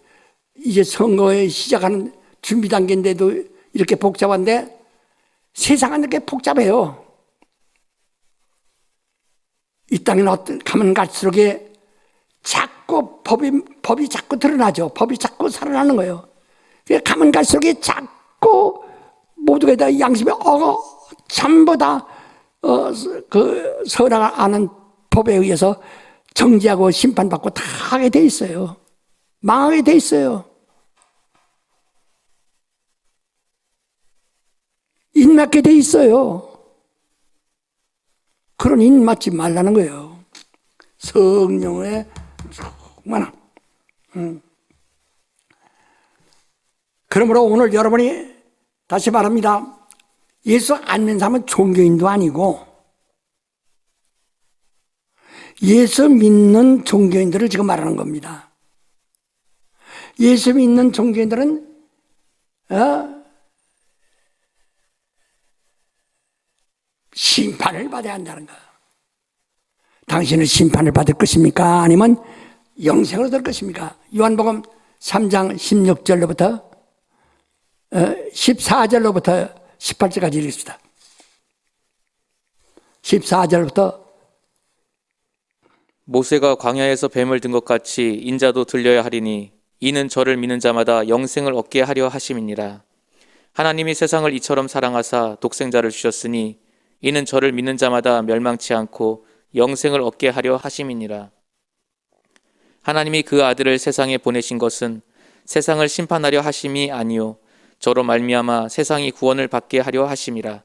B: 이제 선거에 시작하는 준비 단계인데도 이렇게 복잡한데 세상은 이렇게 복잡해요. 이 땅에 가면 갈수록 자꾸 법이 자꾸 드러나죠. 법이 자꾸 살아나는 거예요. 가면 갈수록 자꾸 모두가 다 양심이 전부 다 선악을 아는 법에 의해서 정지하고 심판받고 다 하게 돼 있어요. 망하게 돼 있어요. 인맞게 돼 있어요. 그런 인맞지 말라는 거예요. 성령의 충만함. 그러므로 오늘 여러분이 다시 말합니다. 예수 안 믿는 사람은 종교인도 아니고 예수 믿는 종교인들을 지금 말하는 겁니다. 예수 믿는 종교인들은 심판을 받아야 한다는 거예요. 당신은 심판을 받을 것입니까? 아니면 영생을 얻을 것입니까? 요한복음 3장 16절로부터 14절로부터 18절까지 읽습니다. 14절부터
C: 모세가 광야에서 뱀을 든 것 같이 인자도 들려야 하리니 이는 저를 믿는 자마다 영생을 얻게 하려 하심이니라. 하나님이 세상을 이처럼 사랑하사 독생자를 주셨으니 이는 저를 믿는 자마다 멸망치 않고 영생을 얻게 하려 하심이니라. 하나님이 그 아들을 세상에 보내신 것은 세상을 심판하려 하심이 아니요 저로 말미암아 세상이 구원을 받게 하려 하심이라.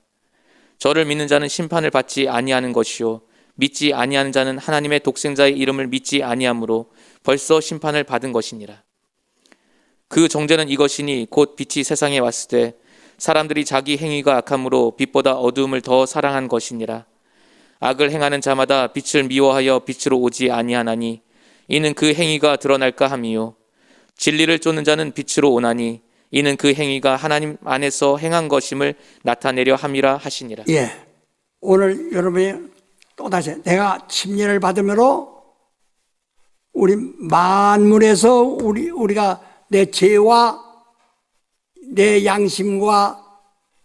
C: 저를 믿는 자는 심판을 받지 아니하는 것이요 믿지 아니하는 자는 하나님의 독생자의 이름을 믿지 아니하므로 벌써 심판을 받은 것이니라. 그 정죄는 이것이니 곧 빛이 세상에 왔을 때 사람들이 자기 행위가 악함으로 빛보다 어두움을 더 사랑한 것이니라. 악을 행하는 자마다 빛을 미워하여 빛으로 오지 아니하나니 이는 그 행위가 드러날까 함이요 진리를 쫓는 자는 빛으로 오나니 이는 그 행위가 하나님 안에서 행한 것임을 나타내려 함이라 하시니라.
B: 예. 오늘 여러분이 또다시 내가 침례를 받음으로 우리 만물에서 우리가 내 죄와 내 양심과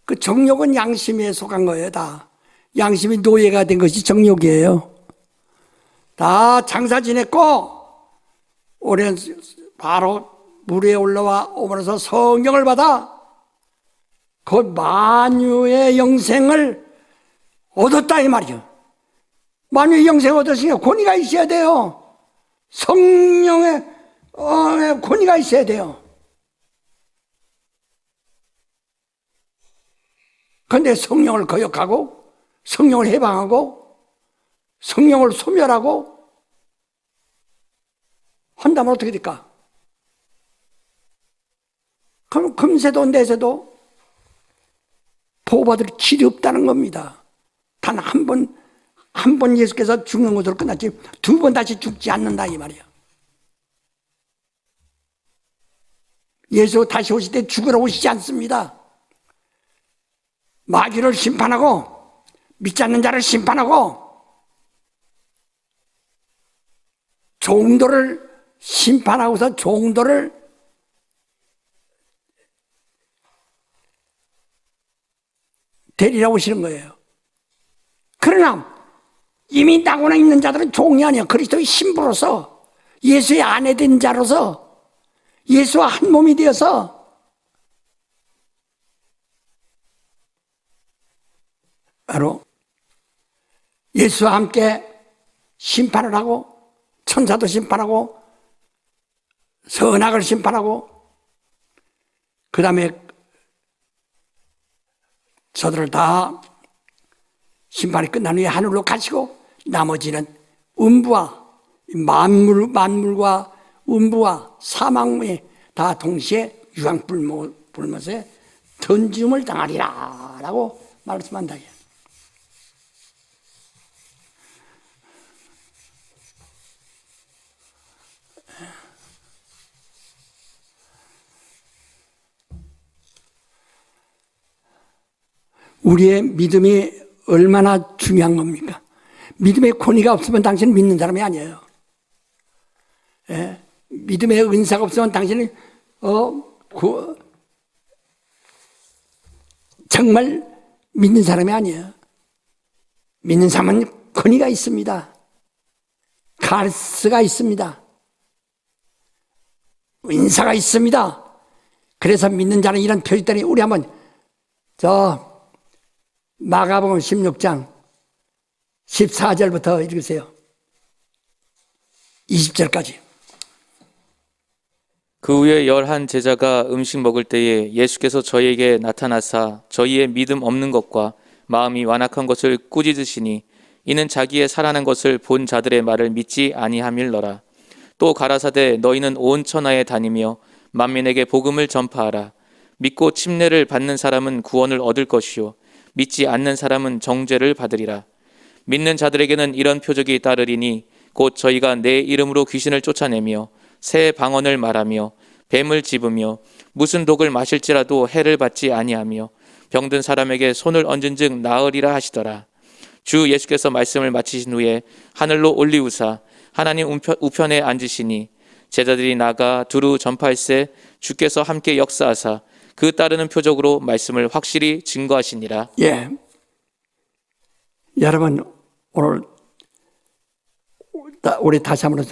B: 그 정욕은 양심에 속한 거예요. 다 양심이 노예가 된 것이 정욕이에요. 다 장사 지냈고 오랜 바로 물 위에 올라와 오면서 성령을 받아 곧 만유의 영생을 얻었다 이 말이죠. 만유의 영생을 얻었으니까 권위가 있어야 돼요. 성령의 권위가 있어야 돼요. 그런데 성령을 거역하고 성령을 해방하고 성령을 소멸하고 한다면 어떻게 될까? 그럼 금세도 내세도 보호받을 길이 없다는 겁니다. 단 한 번 예수께서 죽는 것으로 끝났지 두 번 다시 죽지 않는다 이 말이야. 예수 다시 오실 때 죽으러 오시지 않습니다. 마귀를 심판하고 믿지 않는 자를 심판하고 종도를 심판하고서 종도를 데리러 오시는 거예요. 그러나 이미 나고나 있는 자들은 종이 아니야. 그리스도의 신부로서 예수의 아내 된 자로서 예수와 한 몸이 되어서 바로 예수와 함께 심판을 하고 천사도 심판하고 선악을 심판하고 그 다음에 저들을 다 심판이 끝난 후에 하늘로 가시고 나머지는 음부와 만물과 음부와 사망에 다 동시에 유황불못에 던짐을 당하리라 라고 말씀한다. 우리의 믿음이 얼마나 중요한 겁니까? 믿음의 권위가 없으면 당신은 믿는 사람이 아니에요. 예? 믿음의 은사가 없으면 당신은 정말 믿는 사람이 아니에요. 믿는 사람은 권위가 있습니다. 카르스가 있습니다. 은사가 있습니다. 그래서 믿는 자는 이런 표시 때문에 우리 한번 마가복음 16장 14절부터 읽으세요. 20절까지.
C: 그 후에 11 제자가 음식 먹을 때에 예수께서 저희에게 나타나사 저희의 믿음 없는 것과 마음이 완악한 것을 꾸짖으시니 이는 자기의 살아난 것을 본 자들의 말을 믿지 아니함일러라. 또 가라사대 너희는 온 천하에 다니며 만민에게 복음을 전파하라. 믿고 침례를 받는 사람은 구원을 얻을 것이요 믿지 않는 사람은 정죄를 받으리라. 믿는 자들에게는 이런 표적이 따르리니 곧 저희가 내 이름으로 귀신을 쫓아내며 새 방언을 말하며 뱀을 집으며 무슨 독을 마실지라도 해를 받지 아니하며 병든 사람에게 손을 얹은즉 나으리라 하시더라. 주 예수께서 말씀을 마치신 후에 하늘로 올리우사 하나님 우편에 앉으시니 제자들이 나가 두루 전파할세 주께서 함께 역사하사 그 따르는 표적으로 말씀을 확실히 증거하시니라.
B: 예. 여러분 오늘 우리 다시 한번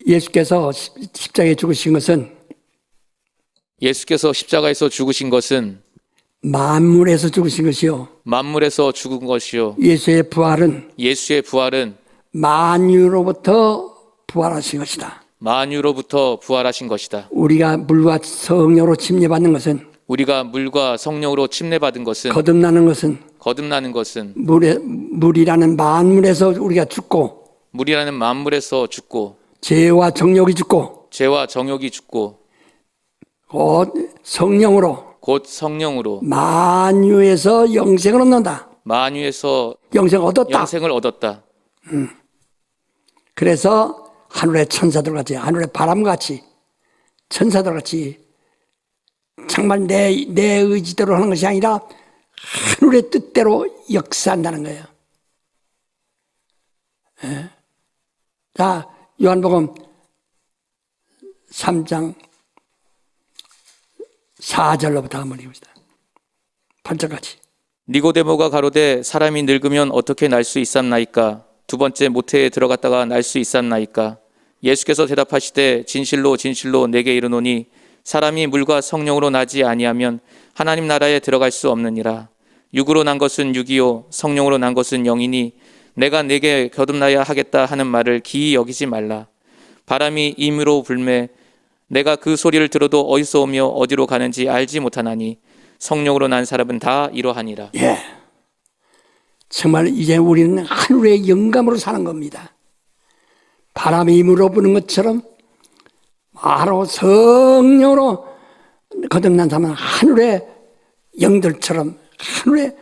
B: 예수께서 십자가에 죽으신 것은
C: 예수께서 십자가에서 죽으신 것은
B: 만물에서 죽으신 것이요.
C: 만물에서 죽은 것이요.
B: 예수의 부활은
C: 예수의 부활은
B: 만유로부터 부활하신 것이다.
C: 만유로부터 부활하신 것이다.
B: 우리가 물과 성령으로 침례받는 것은,
C: 우리가 물과 성령으로 침례받은 것은,
B: 거듭나는 것은
C: 거듭나는 것은
B: 물이라는 만물에서 우리가 죽고,
C: 물이라는 만물에서 죽고,
B: 죄와 정욕이 죽고,
C: 죄와 정욕이 죽고,
B: 곧 성령으로
C: 곧 성령으로
B: 만유에서 영생을 얻는다.
C: 만유에서
B: 영생을 얻었다.
C: 영생을 얻었다.
B: 그래서 하늘의 천사들같이, 하늘의 바람같이, 천사들같이 정말 내 의지대로 하는 것이 아니라 하늘의 뜻대로 역사한다는 거예요. 예. 자, 요한복음 3장 4절로부터 한번 읽읍시다. 8절까지.
C: 니고데모가 가로되 사람이 늙으면 어떻게 날 수 있삼나이까? 두 번째 모태에 들어갔다가 날 수 있삼나이까? 예수께서 대답하시되 진실로 진실로 내게 이르노니 사람이 물과 성령으로 나지 아니하면 하나님 나라에 들어갈 수 없느니라. 육으로 난 것은 육이요 성령으로 난 것은 영이니 내가 내게 거듭나야 하겠다 하는 말을 기이 여기지 말라. 바람이 임으로 불매 내가 그 소리를 들어도 어디서 오며 어디로 가는지 알지 못하나니 성령으로 난 사람은 다 이러하니라.
B: 예. 정말 이제 우리는 하늘의 영감으로 사는 겁니다. 바람이 임으로 부는 것처럼 바로 성령으로 거듭난 사람은 하늘의 영들처럼 하늘의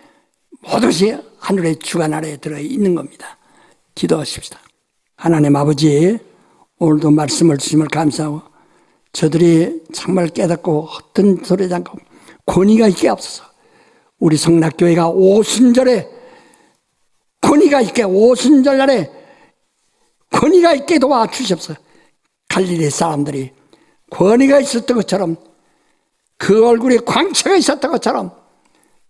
B: 모든 것이 하늘의 주관 아래에 들어있는 겁니다. 기도하십시다. 하나님 아버지, 오늘도 말씀을 주심을 감사하고 저들이 정말 깨닫고 헛된 소리지 않고 권위가 있게 앞서서 우리 성락교회가 오순절에 권위가 있게, 오순절 날에 권위가 있게 도와주십시오. 갈릴리 사람들이 권위가 있었던 것처럼, 그 얼굴에 광채가 있었던 것처럼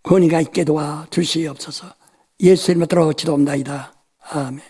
B: 권위가 있게 도와주시옵소서. 예수 이름으로 기도합니다. 아멘.